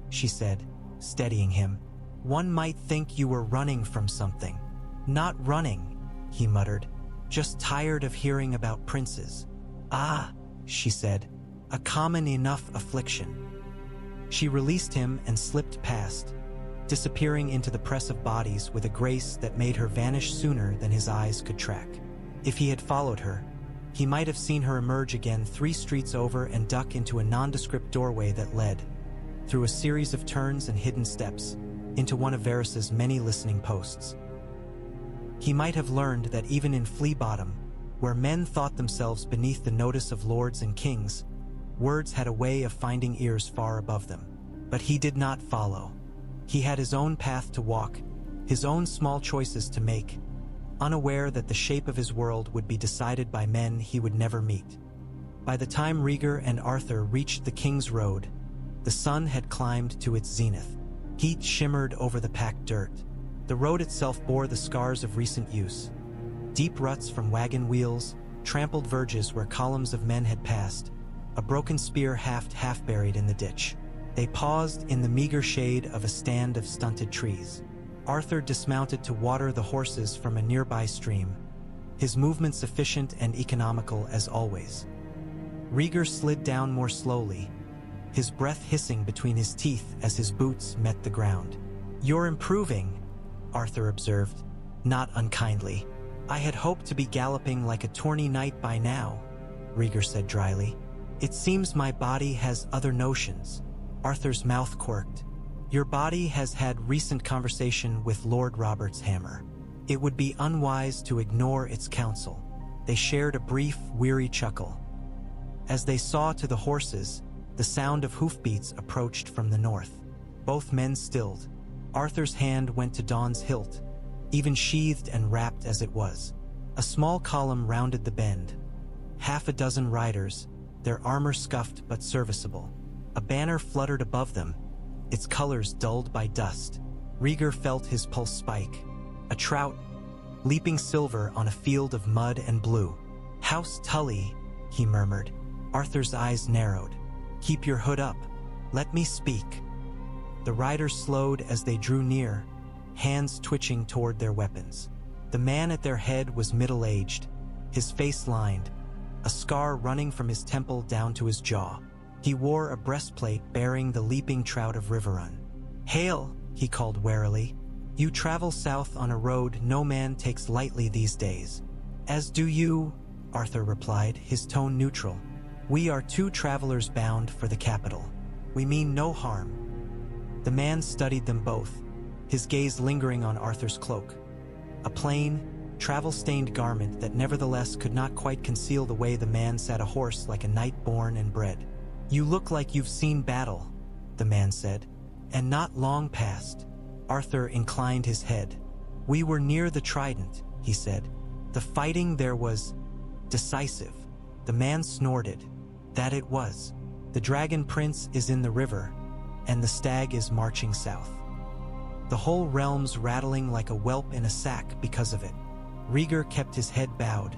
she said, steadying him. "One might think you were running from something." "Not running," he muttered, "just tired of hearing about princes." "Ah," she said, "a common enough affliction." She released him and slipped past, disappearing into the press of bodies with a grace that made her vanish sooner than his eyes could track. If he had followed her, he might have seen her emerge again 3 streets over and duck into a nondescript doorway that led, through a series of turns and hidden steps, into one of Varys's many listening posts. He might have learned that even in Flea Bottom, where men thought themselves beneath the notice of lords and kings, words had a way of finding ears far above them. But he did not follow. He had his own path to walk, his own small choices to make, unaware that the shape of his world would be decided by men he would never meet. By the time Rhaegar and Arthur reached the Kingsroad, the sun had climbed to its zenith. Heat shimmered over the packed dirt. The road itself bore the scars of recent use. Deep ruts from wagon wheels, trampled verges where columns of men had passed, a broken spear half buried in the ditch. They paused in the meager shade of a stand of stunted trees. Arthur dismounted to water the horses from a nearby stream, his movements efficient and economical as always. Rhaegar slid down more slowly, his breath hissing between his teeth as his boots met the ground. "You're improving," Arthur observed, not unkindly. "I had hoped to be galloping like a tourney knight by now," Rhaegar said dryly. "It seems my body has other notions." Arthur's mouth quirked. "Your body has had recent conversation with Lord Robert's hammer. It would be unwise to ignore its counsel." They shared a brief, weary chuckle. As they saw to the horses, the sound of hoofbeats approached from the north. Both men stilled. Arthur's hand went to Dawn's hilt, even sheathed and wrapped as it was. A small column rounded the bend. 6 riders, their armor scuffed but serviceable. A banner fluttered above them, its colors dulled by dust. Rhaegar felt his pulse spike. A trout, leaping silver on a field of mud and blue. "House Tully," he murmured. Arthur's eyes narrowed. "Keep your hood up. Let me speak." The riders slowed as they drew near, hands twitching toward their weapons. The man at their head was middle-aged, his face lined, a scar running from his temple down to his jaw. He wore a breastplate bearing the leaping trout of Riverrun. "Hail," he called warily. "You travel south on a road no man takes lightly these days." "As do you," Arthur replied, his tone neutral. "We are 2 travelers bound for the capital. We mean no harm." The man studied them both, his gaze lingering on Arthur's cloak. A plain, travel-stained garment that nevertheless could not quite conceal the way the man sat a horse like a knight born and bred. "You look like you've seen battle," the man said. "And not long past." Arthur inclined his head. "We were near the Trident," he said. "The fighting there was decisive." The man snorted. "That it was. The Dragon Prince is in the river, and the stag is marching south. The whole realm's rattling like a whelp in a sack because of it." Rhaegar kept his head bowed,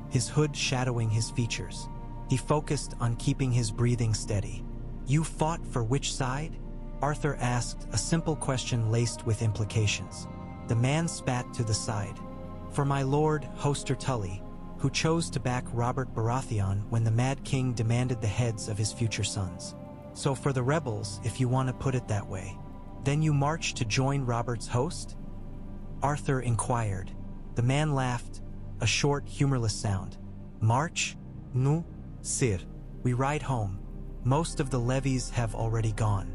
his hood shadowing his features. He focused on keeping his breathing steady. "You fought for which side?" Arthur asked, a simple question laced with implications. The man spat to the side. "For my lord, Hoster Tully, who chose to back Robert Baratheon when the Mad King demanded the heads of his future sons. So for the rebels, if you want to put it that way. Then you march to join Robert's host?" Arthur inquired. The man laughed, a short, humorless sound. "March? No, sir. We ride home. Most of the levies have already gone.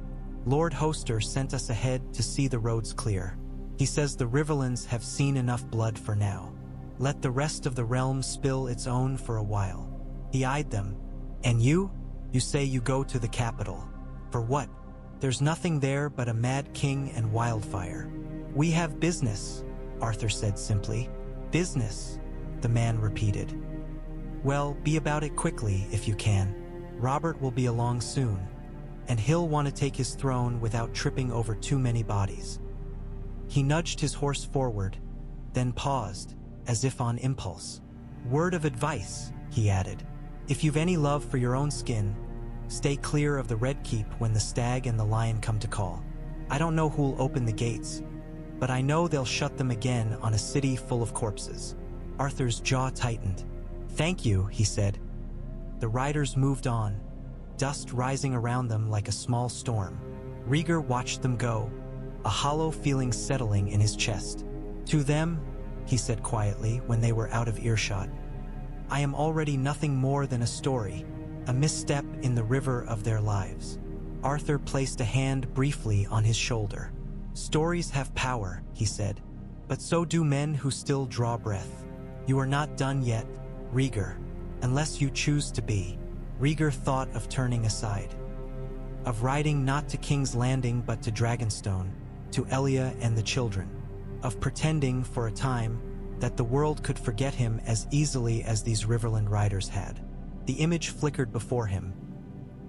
Lord Hoster sent us ahead to see the roads clear. He says the Riverlands have seen enough blood for now. Let the rest of the realm spill its own for a while." He eyed them. "And you? You say you go to the capital. For what?" "There's nothing there but a mad king and wildfire." "We have business," Arthur said simply. "Business," the man repeated. "Well, be about it quickly if you can. Robert will be along soon, and he'll want to take his throne without tripping over too many bodies." He nudged his horse forward, then paused, as if on impulse. "Word of advice," he added. "If you've any love for your own skin, stay clear of the Red Keep when the stag and the lion come to call. I don't know who'll open the gates, but I know they'll shut them again on a city full of corpses." Arthur's jaw tightened. "Thank you," he said. The riders moved on, dust rising around them like a small storm. Rhaegar watched them go, a hollow feeling settling in his chest. "To them," he said quietly when they were out of earshot, "I am already nothing more than a story, a misstep in the river of their lives." Arthur placed a hand briefly on his shoulder. "Stories have power," he said, "but so do men who still draw breath. You are not done yet, Rhaegar, unless you choose to be." Rhaegar thought of turning aside, of riding not to King's Landing but to Dragonstone, to Elia and the children, of pretending for a time that the world could forget him as easily as these Riverland riders had. The image flickered before him.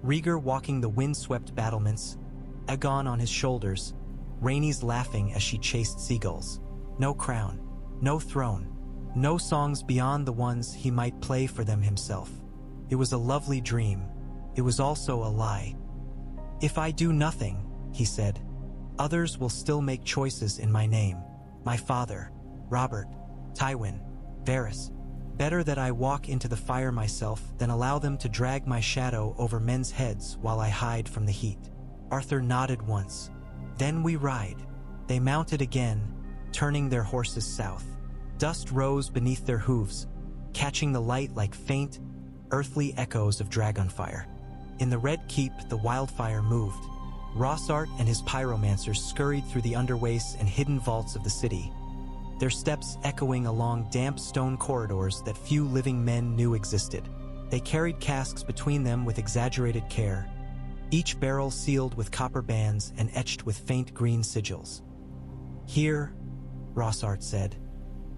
Rhaegar walking the wind-swept battlements, Aegon on his shoulders, Rhaenys laughing as she chased seagulls. No crown, no throne, no songs beyond the ones he might play for them himself. It was a lovely dream. It was also a lie. "If I do nothing," he said, "others will still make choices in my name. My father, Robert, Tywin, Varys. Better that I walk into the fire myself than allow them to drag my shadow over men's heads while I hide from the heat." Arthur nodded once. "Then we ride." They mounted again, turning their horses south. Dust rose beneath their hooves, catching the light like faint, earthly echoes of dragonfire. In the Red Keep, the Wildfire moved. Rossart and his pyromancers scurried through the underwaists and hidden vaults of the city, their steps echoing along damp stone corridors that few living men knew existed. They carried casks between them with exaggerated care, each barrel sealed with copper bands and etched with faint green sigils. "Here," Rossart said,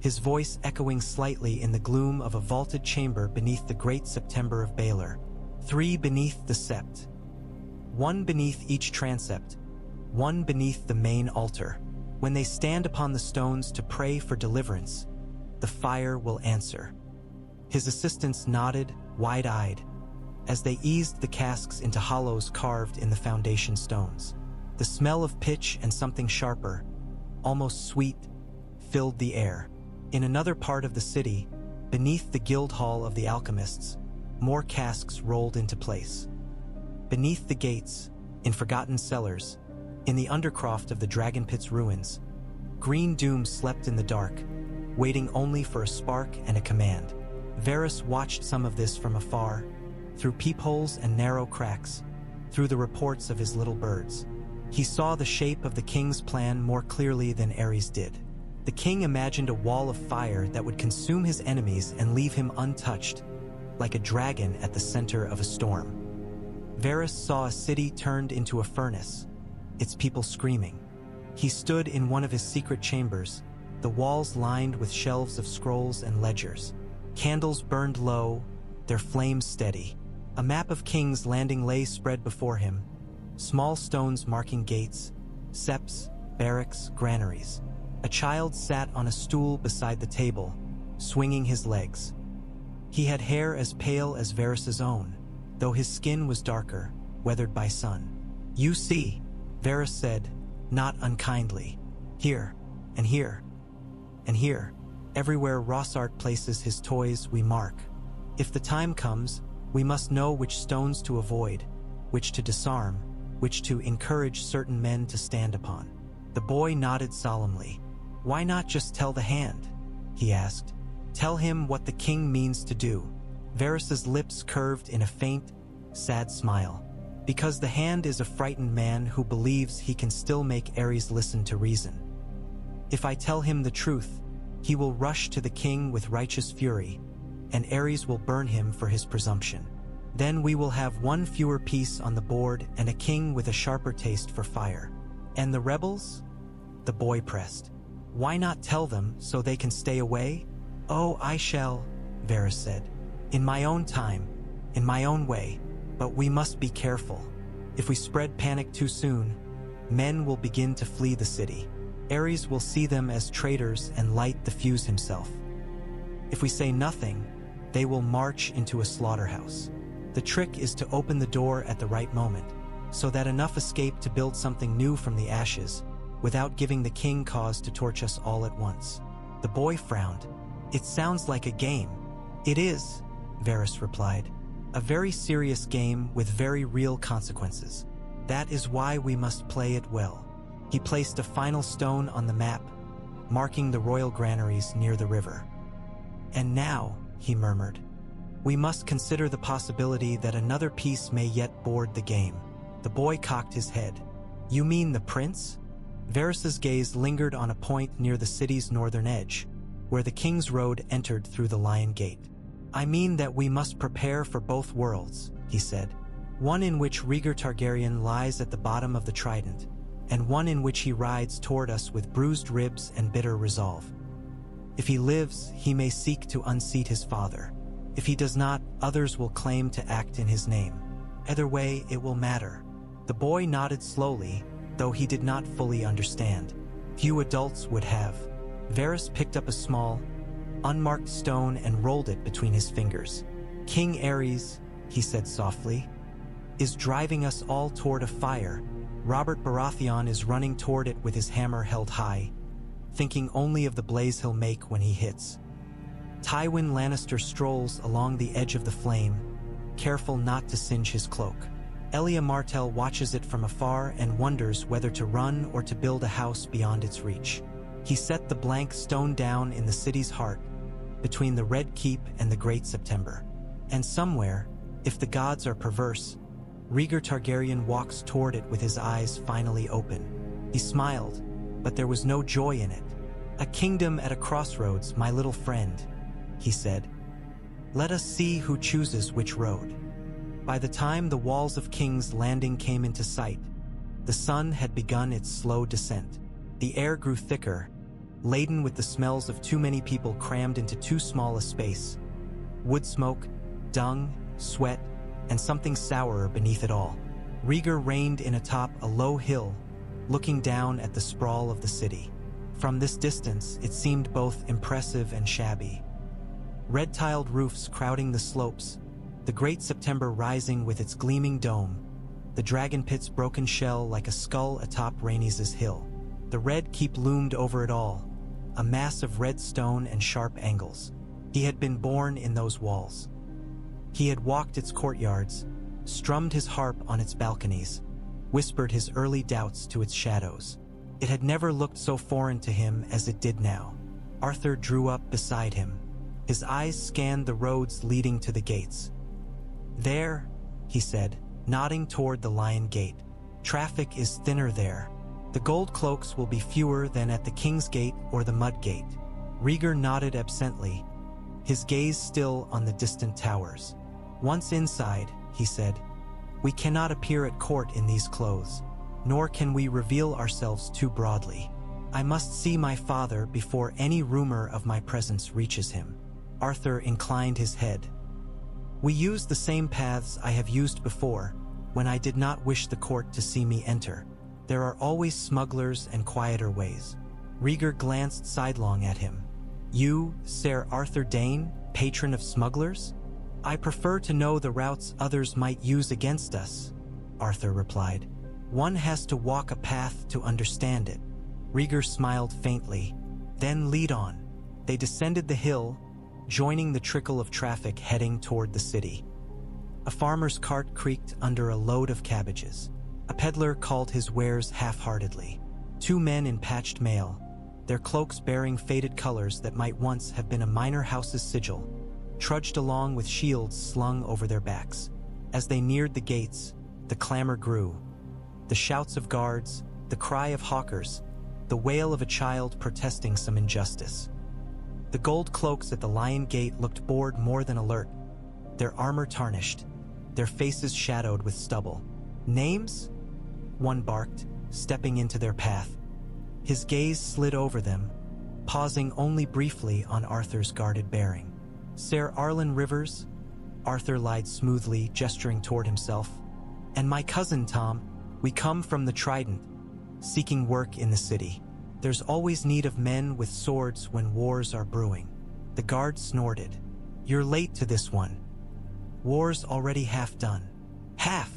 his voice echoing slightly in the gloom of a vaulted chamber beneath the great September of Baelor. 3 beneath the sept. 1 beneath each transept, 1 beneath the main altar. When they stand upon the stones to pray for deliverance, the fire will answer." His assistants nodded, wide-eyed, as they eased the casks into hollows carved in the foundation stones. The smell of pitch and something sharper, almost sweet, filled the air. In another part of the city, beneath the guild hall of the alchemists, more casks rolled into place. Beneath the gates, in forgotten cellars, in the undercroft of the Dragon Pit's ruins, Green Doom slept in the dark, waiting only for a spark and a command. Varys watched some of this from afar, through peepholes and narrow cracks, through the reports of his little birds. He saw the shape of the king's plan more clearly than Aerys did. The king imagined a wall of fire that would consume his enemies and leave him untouched, like a dragon at the center of a storm. Varys saw a city turned into a furnace, its people screaming. He stood in one of his secret chambers, the walls lined with shelves of scrolls and ledgers. Candles burned low, their flames steady. A map of King's Landing lay spread before him, small stones marking gates, septs, barracks, granaries. A child sat on a stool beside the table, swinging his legs. He had hair as pale as Varys's own, though his skin was darker, weathered by sun. "You see," Varys said, not unkindly. "Here, and here, and here. Everywhere Rossart places his toys we mark. If the time comes, we must know which stones to avoid, which to disarm, which to encourage certain men to stand upon." The boy nodded solemnly. "Why not just tell the hand?" he asked. "Tell him what the king means to do." Varys's lips curved in a faint, sad smile. "Because the hand is a frightened man who believes he can still make Aerys listen to reason. If I tell him the truth, he will rush to the king with righteous fury, and Aerys will burn him for his presumption. Then we will have 1 fewer piece on the board and a king with a sharper taste for fire. And the rebels?" The boy pressed. "Why not tell them so they can stay away?" "Oh, I shall," Varys said. "In my own time, in my own way, but we must be careful. If we spread panic too soon, men will begin to flee the city. Aerys will see them as traitors and light the fuse himself. If we say nothing, they will march into a slaughterhouse. The trick is to open the door at the right moment, so that enough escape to build something new from the ashes, without giving the king cause to torch us all at once." The boy frowned. "It sounds like a game." "It is," Varys replied. "A very serious game with very real consequences. That is why we must play it well." He placed a final stone on the map, marking the royal granaries near the river. "And now," he murmured, "we must consider the possibility that another piece may yet board the game." The boy cocked his head. "You mean the prince?" Varys's gaze lingered on a point near the city's northern edge, where the Kingsroad entered through the Lion Gate. "I mean that we must prepare for both worlds," he said. "One in which Rhaegar Targaryen lies at the bottom of the Trident, and one in which he rides toward us with bruised ribs and bitter resolve. If he lives, he may seek to unseat his father. If he does not, others will claim to act in his name. Either way, it will matter." The boy nodded slowly, though he did not fully understand. Few adults would have. Varys picked up a small, unmarked stone and rolled it between his fingers. "King Aerys," he said softly, "is driving us all toward a fire. Robert Baratheon is running toward it with his hammer held high, thinking only of the blaze he'll make when he hits. Tywin Lannister strolls along the edge of the flame, careful not to singe his cloak. Elia Martell watches it from afar and wonders whether to run or to build a house beyond its reach. He set the blank stone down in the city's heart, between the Red Keep and the Great September. And somewhere, if the gods are perverse, Rhaegar Targaryen walks toward it with his eyes finally open." He smiled, but there was no joy in it. "A kingdom at a crossroads, my little friend," he said. "Let us see who chooses which road." By the time the walls of King's Landing came into sight, the sun had begun its slow descent. The air grew thicker, laden with the smells of too many people crammed into too small a space. Wood smoke, dung, sweat, and something sourer beneath it all. Rhaegar reigned in atop a low hill, looking down at the sprawl of the city. From this distance, it seemed both impressive and shabby. Red-tiled roofs crowding the slopes, the Great September rising with its gleaming dome, the Dragon Pit's broken shell like a skull atop Rhaenys' hill. The Red Keep loomed over it all, a mass of red stone and sharp angles. He had been born in those walls. He had walked its courtyards, strummed his harp on its balconies, whispered his early doubts to its shadows. It had never looked so foreign to him as it did now. Arthur drew up beside him. His eyes scanned the roads leading to the gates. "There," he said, nodding toward the Lion Gate. "Traffic is thinner there. The gold cloaks will be fewer than at the King's Gate or the Mud Gate." Rhaegar nodded absently, his gaze still on the distant towers. "Once inside," he said, "we cannot appear at court in these clothes, nor can we reveal ourselves too broadly. I must see my father before any rumor of my presence reaches him." Arthur inclined his head. "We use the same paths I have used before, when I did not wish the court to see me enter. There are always smugglers and quieter ways." Rhaegar glanced sidelong at him. "You, Ser Arthur Dayne, patron of smugglers?" "I prefer to know the routes others might use against us," Arthur replied. "One has to walk a path to understand it." Rhaegar smiled faintly. "Then lead on." They descended the hill, joining the trickle of traffic heading toward the city. A farmer's cart creaked under a load of cabbages. A peddler called his wares half-heartedly. Two men in patched mail, their cloaks bearing faded colors that might once have been a minor house's sigil, trudged along with shields slung over their backs. As they neared the gates, the clamor grew. The shouts of guards, the cry of hawkers, the wail of a child protesting some injustice. The gold cloaks at the Lion Gate looked bored more than alert, their armor tarnished, their faces shadowed with stubble. "Names?" one barked, stepping into their path. His gaze slid over them, pausing only briefly on Arthur's guarded bearing. "Ser Arlen Rivers," Arthur lied smoothly, gesturing toward himself. "And my cousin Tom, we come from the Trident, seeking work in the city. There's always need of men with swords when wars are brewing." The guard snorted. "You're late to this one. War's already half done." "Half,"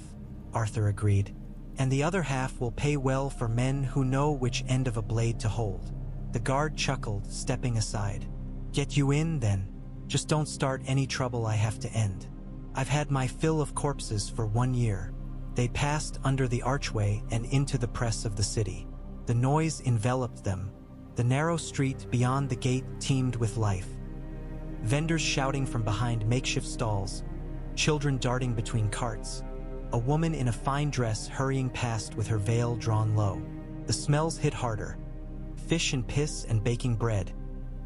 Arthur agreed. and the other half will pay well for men who know which end of a blade to hold." The guard chuckled, stepping aside. "Get you in, then. Just don't start any trouble I have to end. I've had my fill of corpses for 1 year." They passed under the archway and into the press of the city. The noise enveloped them. The narrow street beyond the gate teemed with life. Vendors shouting from behind makeshift stalls, children darting between carts, a woman in a fine dress hurrying past with her veil drawn low. The smells hit harder. Fish and piss and baking bread,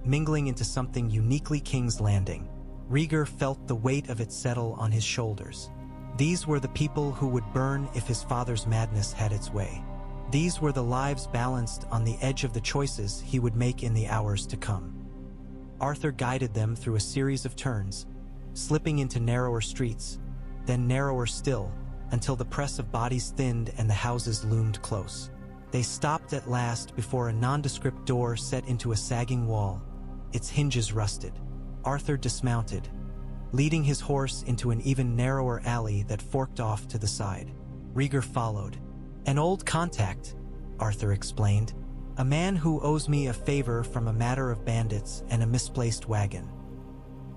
mingling into something uniquely King's Landing. Rhaegar felt the weight of it settle on his shoulders. These were the people who would burn if his father's madness had its way. These were the lives balanced on the edge of the choices he would make in the hours to come. Arthur guided them through a series of turns, slipping into narrower streets, then narrower still, until the press of bodies thinned and the houses loomed close. They stopped at last before a nondescript door set into a sagging wall, its hinges rusted. Arthur dismounted, leading his horse into an even narrower alley that forked off to the side. Rhaegar followed. "An old contact," Arthur explained. "A man who owes me a favor from a matter of bandits and a misplaced wagon.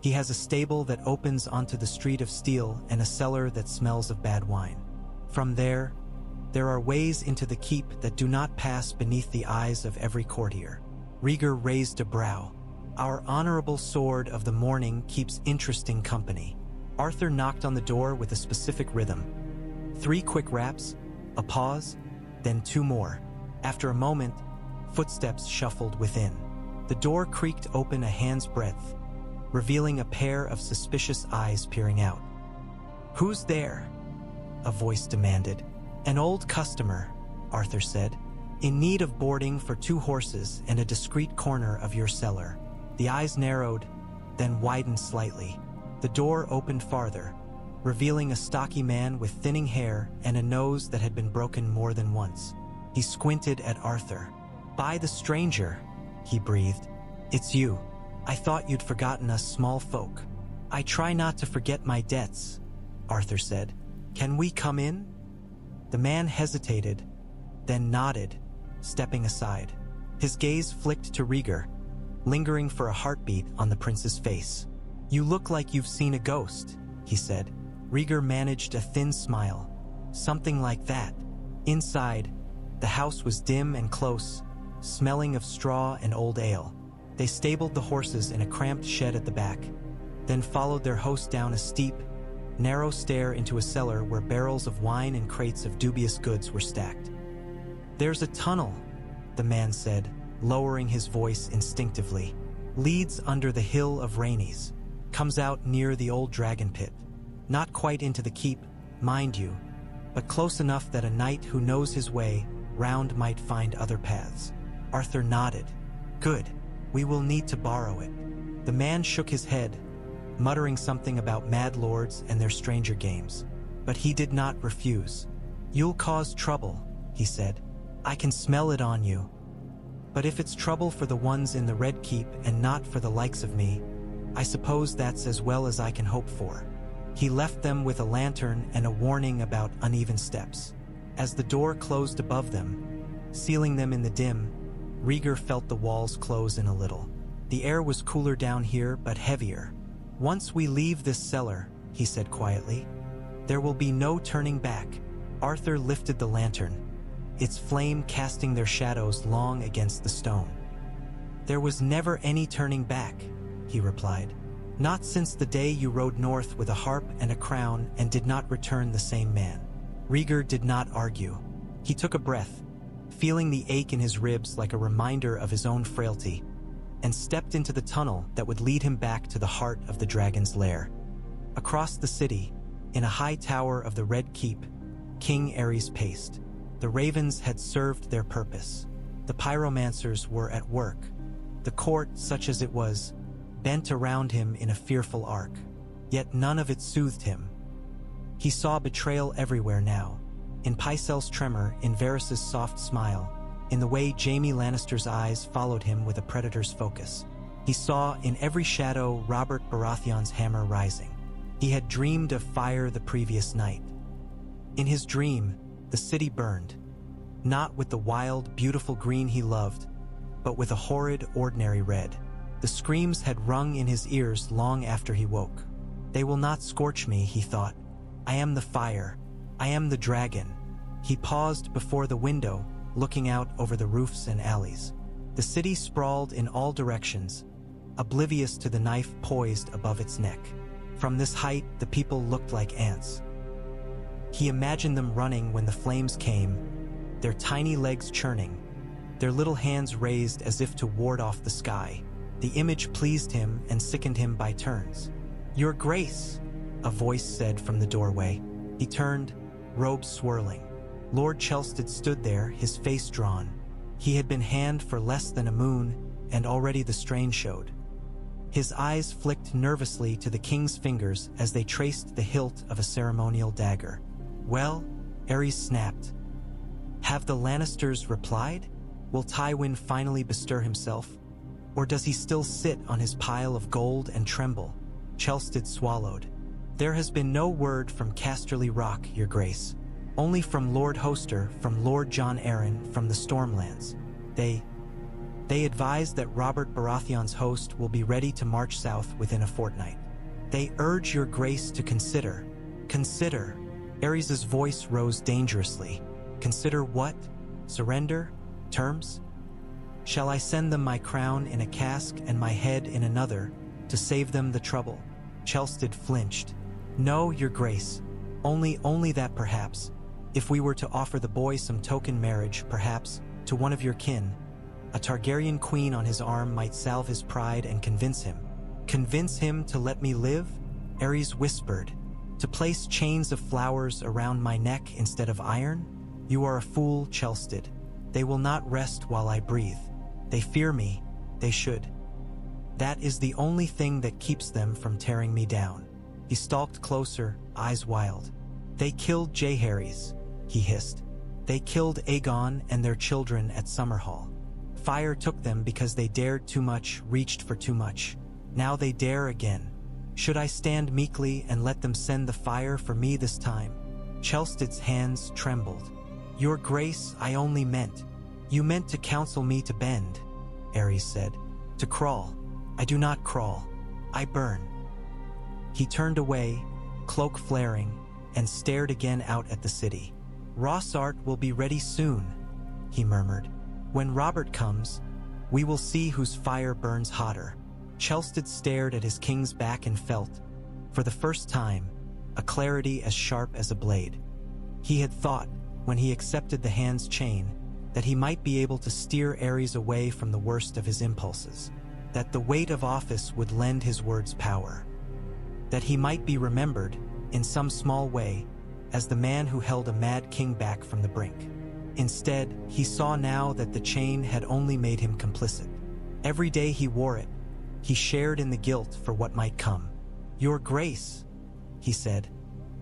He has a stable that opens onto the street of steel and a cellar that smells of bad wine. From there are ways into the keep that do not pass beneath the eyes of every courtier." Rhaegar raised a brow. "Our honorable sword of the morning keeps interesting company." Arthur knocked on the door with a specific rhythm. 3 quick raps, a pause, then 2 more. After a moment, footsteps shuffled within. The door creaked open a hand's breadth, revealing a pair of suspicious eyes peering out. "Who's there?" a voice demanded. "An old customer," Arthur said, "in need of boarding for 2 horses and a discreet corner of your cellar." The eyes narrowed, then widened slightly. The door opened farther, revealing a stocky man with thinning hair and a nose that had been broken more than once. He squinted at Arthur. "By the stranger," he breathed. "It's you. I thought you'd forgotten us small folk." "I try not to forget my debts," Arthur said. "Can we come in?" The man hesitated, then nodded, stepping aside. His gaze flicked to Rhaegar, lingering for a heartbeat on the prince's face. "You look like you've seen a ghost," he said. Rhaegar managed a thin smile. "Something like that." Inside, the house was dim and close, smelling of straw and old ale. They stabled the horses in a cramped shed at the back, then followed their host down a steep, narrow stair into a cellar where barrels of wine and crates of dubious goods were stacked. "There's a tunnel," the man said, lowering his voice instinctively. "Leads under the hill of Rhaenys. Comes out near the old dragon pit. Not quite into the keep, mind you, but close enough that a knight who knows his way round might find other paths." Arthur nodded. "Good. We will need to borrow it." The man shook his head, muttering something about mad lords and their stranger games. But he did not refuse. "You'll cause trouble," he said. "I can smell it on you. But if it's trouble for the ones in the Red Keep and not for the likes of me, I suppose that's as well as I can hope for." He left them with a lantern and a warning about uneven steps. As the door closed above them, sealing them in the dim, Rhaegar felt the walls close in a little. The air was cooler down here, but heavier. "Once we leave this cellar," he said quietly, "there will be no turning back." Arthur lifted the lantern, its flame casting their shadows long against the stone. "There was never any turning back," he replied. "Not since the day you rode north with a harp and a crown and did not return the same man." Rhaegar did not argue. He took a breath, feeling the ache in his ribs like a reminder of his own frailty, and stepped into the tunnel that would lead him back to the heart of the dragon's lair. Across the city, in a high tower of the Red Keep, King Aerys paced. The ravens had served their purpose. The pyromancers were at work. The court, such as it was, bent around him in a fearful arc. Yet none of it soothed him. He saw betrayal everywhere now. In Pycelle's tremor, in Varys's soft smile, in the way Jaime Lannister's eyes followed him with a predator's focus. He saw in every shadow Robert Baratheon's hammer rising. He had dreamed of fire the previous night. In his dream, The city burned. Not with the wild, beautiful green he loved, but with a horrid, ordinary red. The screams had rung in his ears long after he woke. They will not scorch me, he thought. I am the fire. I am the dragon. He paused before the window, looking out over the roofs and alleys. The city sprawled in all directions, oblivious to the knife poised above its neck. From this height, the people looked like ants. He imagined them running when the flames came, their tiny legs churning, their little hands raised as if to ward off the sky. The image pleased him and sickened him by turns. "Your Grace," a voice said from the doorway. He turned, robes swirling. Lord Chelstead stood there, his face drawn. He had been hand for less than a moon, and already the strain showed. His eyes flicked nervously to the king's fingers as they traced the hilt of a ceremonial dagger. "Well," Aerys snapped. "Have the Lannisters replied? Will Tywin finally bestir himself? Or does he still sit on his pile of gold and tremble?" Chelstead swallowed. "There has been no word from Casterly Rock, Your Grace. Only from Lord Hoster, from Lord Jon Arryn, from the Stormlands. They advise that Robert Baratheon's host will be ready to march south within a fortnight. They urge Your Grace to consider." "Consider?" Aerys's voice rose dangerously. "Consider what? Surrender? Terms? Shall I send them my crown in a cask and my head in another, to save them the trouble?" Chelstead flinched. "No, Your Grace. Only that perhaps. If we were to offer the boy some token marriage, perhaps, to one of your kin, a Targaryen queen on his arm might salve his pride and convince him." "Convince him to let me live?" Aerys whispered. "To place chains of flowers around my neck instead of iron? You are a fool, Chelstead. They will not rest while I breathe. They fear me. They should. That is the only thing that keeps them from tearing me down." He stalked closer, eyes wild. "They killed Jaehaerys," he hissed. "They killed Aegon and their children at Summerhall. Fire took them because they dared too much, reached for too much. Now they dare again. Should I stand meekly and let them send the fire for me this time?" Chelstead's hands trembled. "Your Grace, I only meant. You meant to counsel me to bend," Aerys said. "To crawl. I do not crawl. I burn." He turned away, cloak flaring, and stared again out at the city. "Rossart will be ready soon," he murmured. "When Robert comes, we will see whose fire burns hotter." Chelstead stared at his king's back and felt, for the first time, a clarity as sharp as a blade. He had thought, when he accepted the hand's chain, that he might be able to steer Aerys away from the worst of his impulses, that the weight of office would lend his words power, that he might be remembered, in some small way, as the man who held a mad king back from the brink. Instead, he saw now that the chain had only made him complicit. Every day he wore it, he shared in the guilt for what might come. "Your Grace," he said,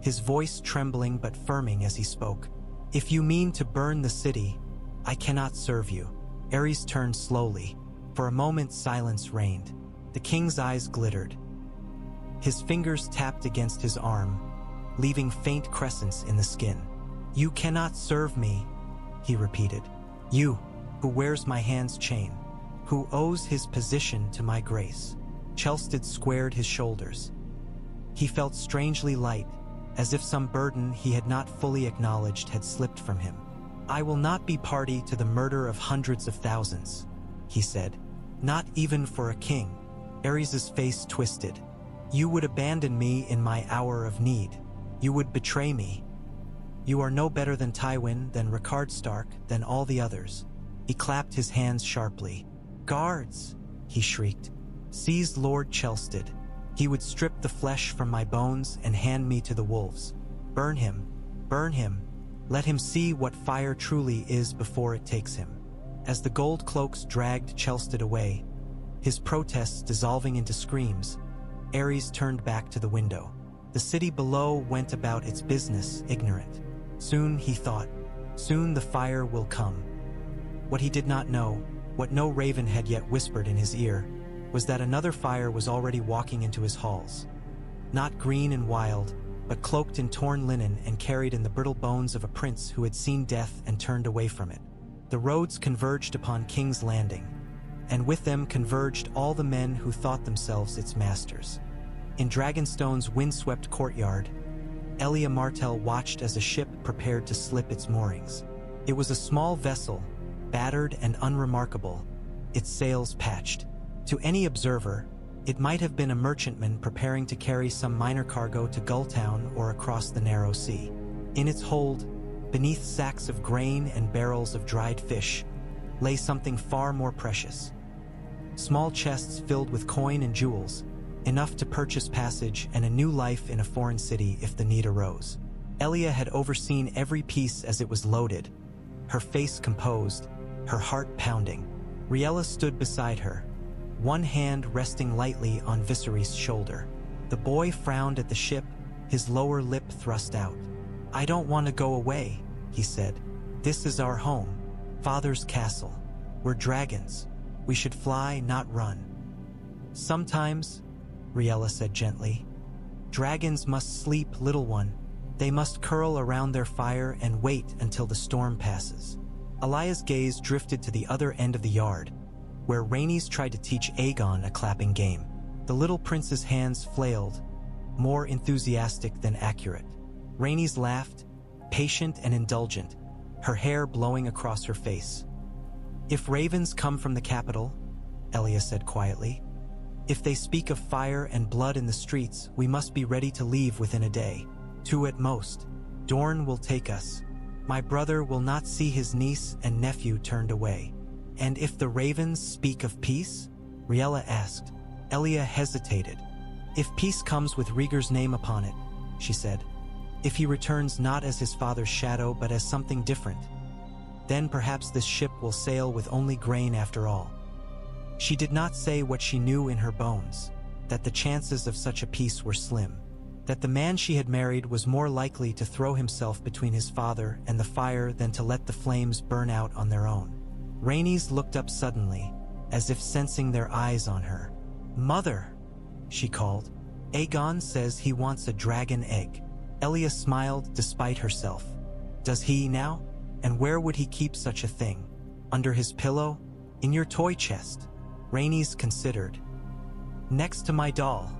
his voice trembling but firming as he spoke. "If you mean to burn the city, I cannot serve you." Aerys turned slowly. For a moment silence reigned. The king's eyes glittered. His fingers tapped against his arm, leaving faint crescents in the skin. "You cannot serve me," he repeated. "You, who wears my hand's chain, who owes his position to my grace." Chelstead squared his shoulders. He felt strangely light, as if some burden he had not fully acknowledged had slipped from him. "I will not be party to the murder of hundreds of thousands," he said. "Not even for a king." Aerys's face twisted. "You would abandon me in my hour of need. You would betray me. You are no better than Tywin, than Rhaegar Stark, than all the others." He clapped his hands sharply. "Guards!" he shrieked. "Seize Lord Chelstead. He would strip the flesh from my bones and hand me to the wolves. Burn him. Burn him. Let him see what fire truly is before it takes him." As the gold cloaks dragged Chelstead away, his protests dissolving into screams, Aerys turned back to the window. The city below went about its business, ignorant. Soon, he thought, soon the fire will come. What he did not know, what no raven had yet whispered in his ear, was that another fire was already walking into his halls. Not green and wild, but cloaked in torn linen and carried in the brittle bones of a prince who had seen death and turned away from it. The roads converged upon King's Landing, and with them converged all the men who thought themselves its masters. In Dragonstone's windswept courtyard, Elia Martell watched as a ship prepared to slip its moorings. It was a small vessel, battered and unremarkable, its sails patched. To any observer, it might have been a merchantman preparing to carry some minor cargo to Gulltown or across the narrow sea. In its hold, beneath sacks of grain and barrels of dried fish, lay something far more precious. Small chests filled with coin and jewels, enough to purchase passage and a new life in a foreign city if the need arose. Elia had overseen every piece as it was loaded, her face composed, her heart pounding. Rhaegar stood beside her, one hand resting lightly on Viserys' shoulder. The boy frowned at the ship, his lower lip thrust out. "I don't want to go away," he said. "This is our home, Father's castle. We're dragons. We should fly, not run." "Sometimes," Rhaegar said gently, "dragons must sleep, little one. They must curl around their fire and wait until the storm passes." Elia's gaze drifted to the other end of the yard, where Rhaenys tried to teach Aegon a clapping game. The little prince's hands flailed, more enthusiastic than accurate. Rhaenys laughed, patient and indulgent, her hair blowing across her face. "If ravens come from the capital," Elia said quietly, "if they speak of fire and blood in the streets, we must be ready to leave within a day. 2 at most. Dorne will take us. My brother will not see his niece and nephew turned away." "And if the ravens speak of peace?" Rhaegar asked. Elia hesitated. "If peace comes with Rhaegar's name upon it," she said. "If he returns not as his father's shadow but as something different, then perhaps this ship will sail with only grain after all." She did not say what she knew in her bones, that the chances of such a peace were slim, that the man she had married was more likely to throw himself between his father and the fire than to let the flames burn out on their own. Rhaenys looked up suddenly, as if sensing their eyes on her. "Mother," she called, "Aegon says he wants a dragon egg." Elia smiled despite herself. "Does he now? And where would he keep such a thing? Under his pillow? In your toy chest?" Rhaenys considered. "Next to my doll,"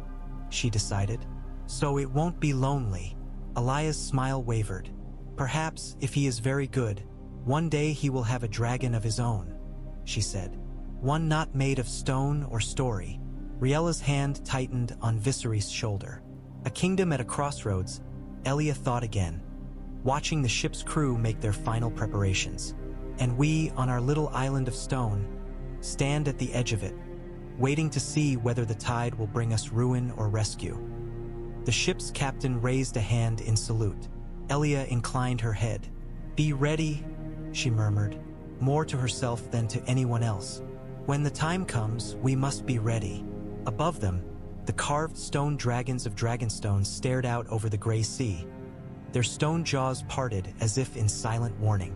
she decided. "So it won't be lonely." Elia's smile wavered. "Perhaps, if he is very good, one day he will have a dragon of his own," she said. "One not made of stone or story." Rhaegar's hand tightened on Viserys' shoulder. A kingdom at a crossroads, Elia thought again, watching the ship's crew make their final preparations. "And we, on our little island of stone, stand at the edge of it, waiting to see whether the tide will bring us ruin or rescue." The ship's captain raised a hand in salute. Elia inclined her head. "Be ready," she murmured, more to herself than to anyone else. "When the time comes, we must be ready." Above them, the carved stone dragons of Dragonstone stared out over the gray sea, their stone jaws parted as if in silent warning.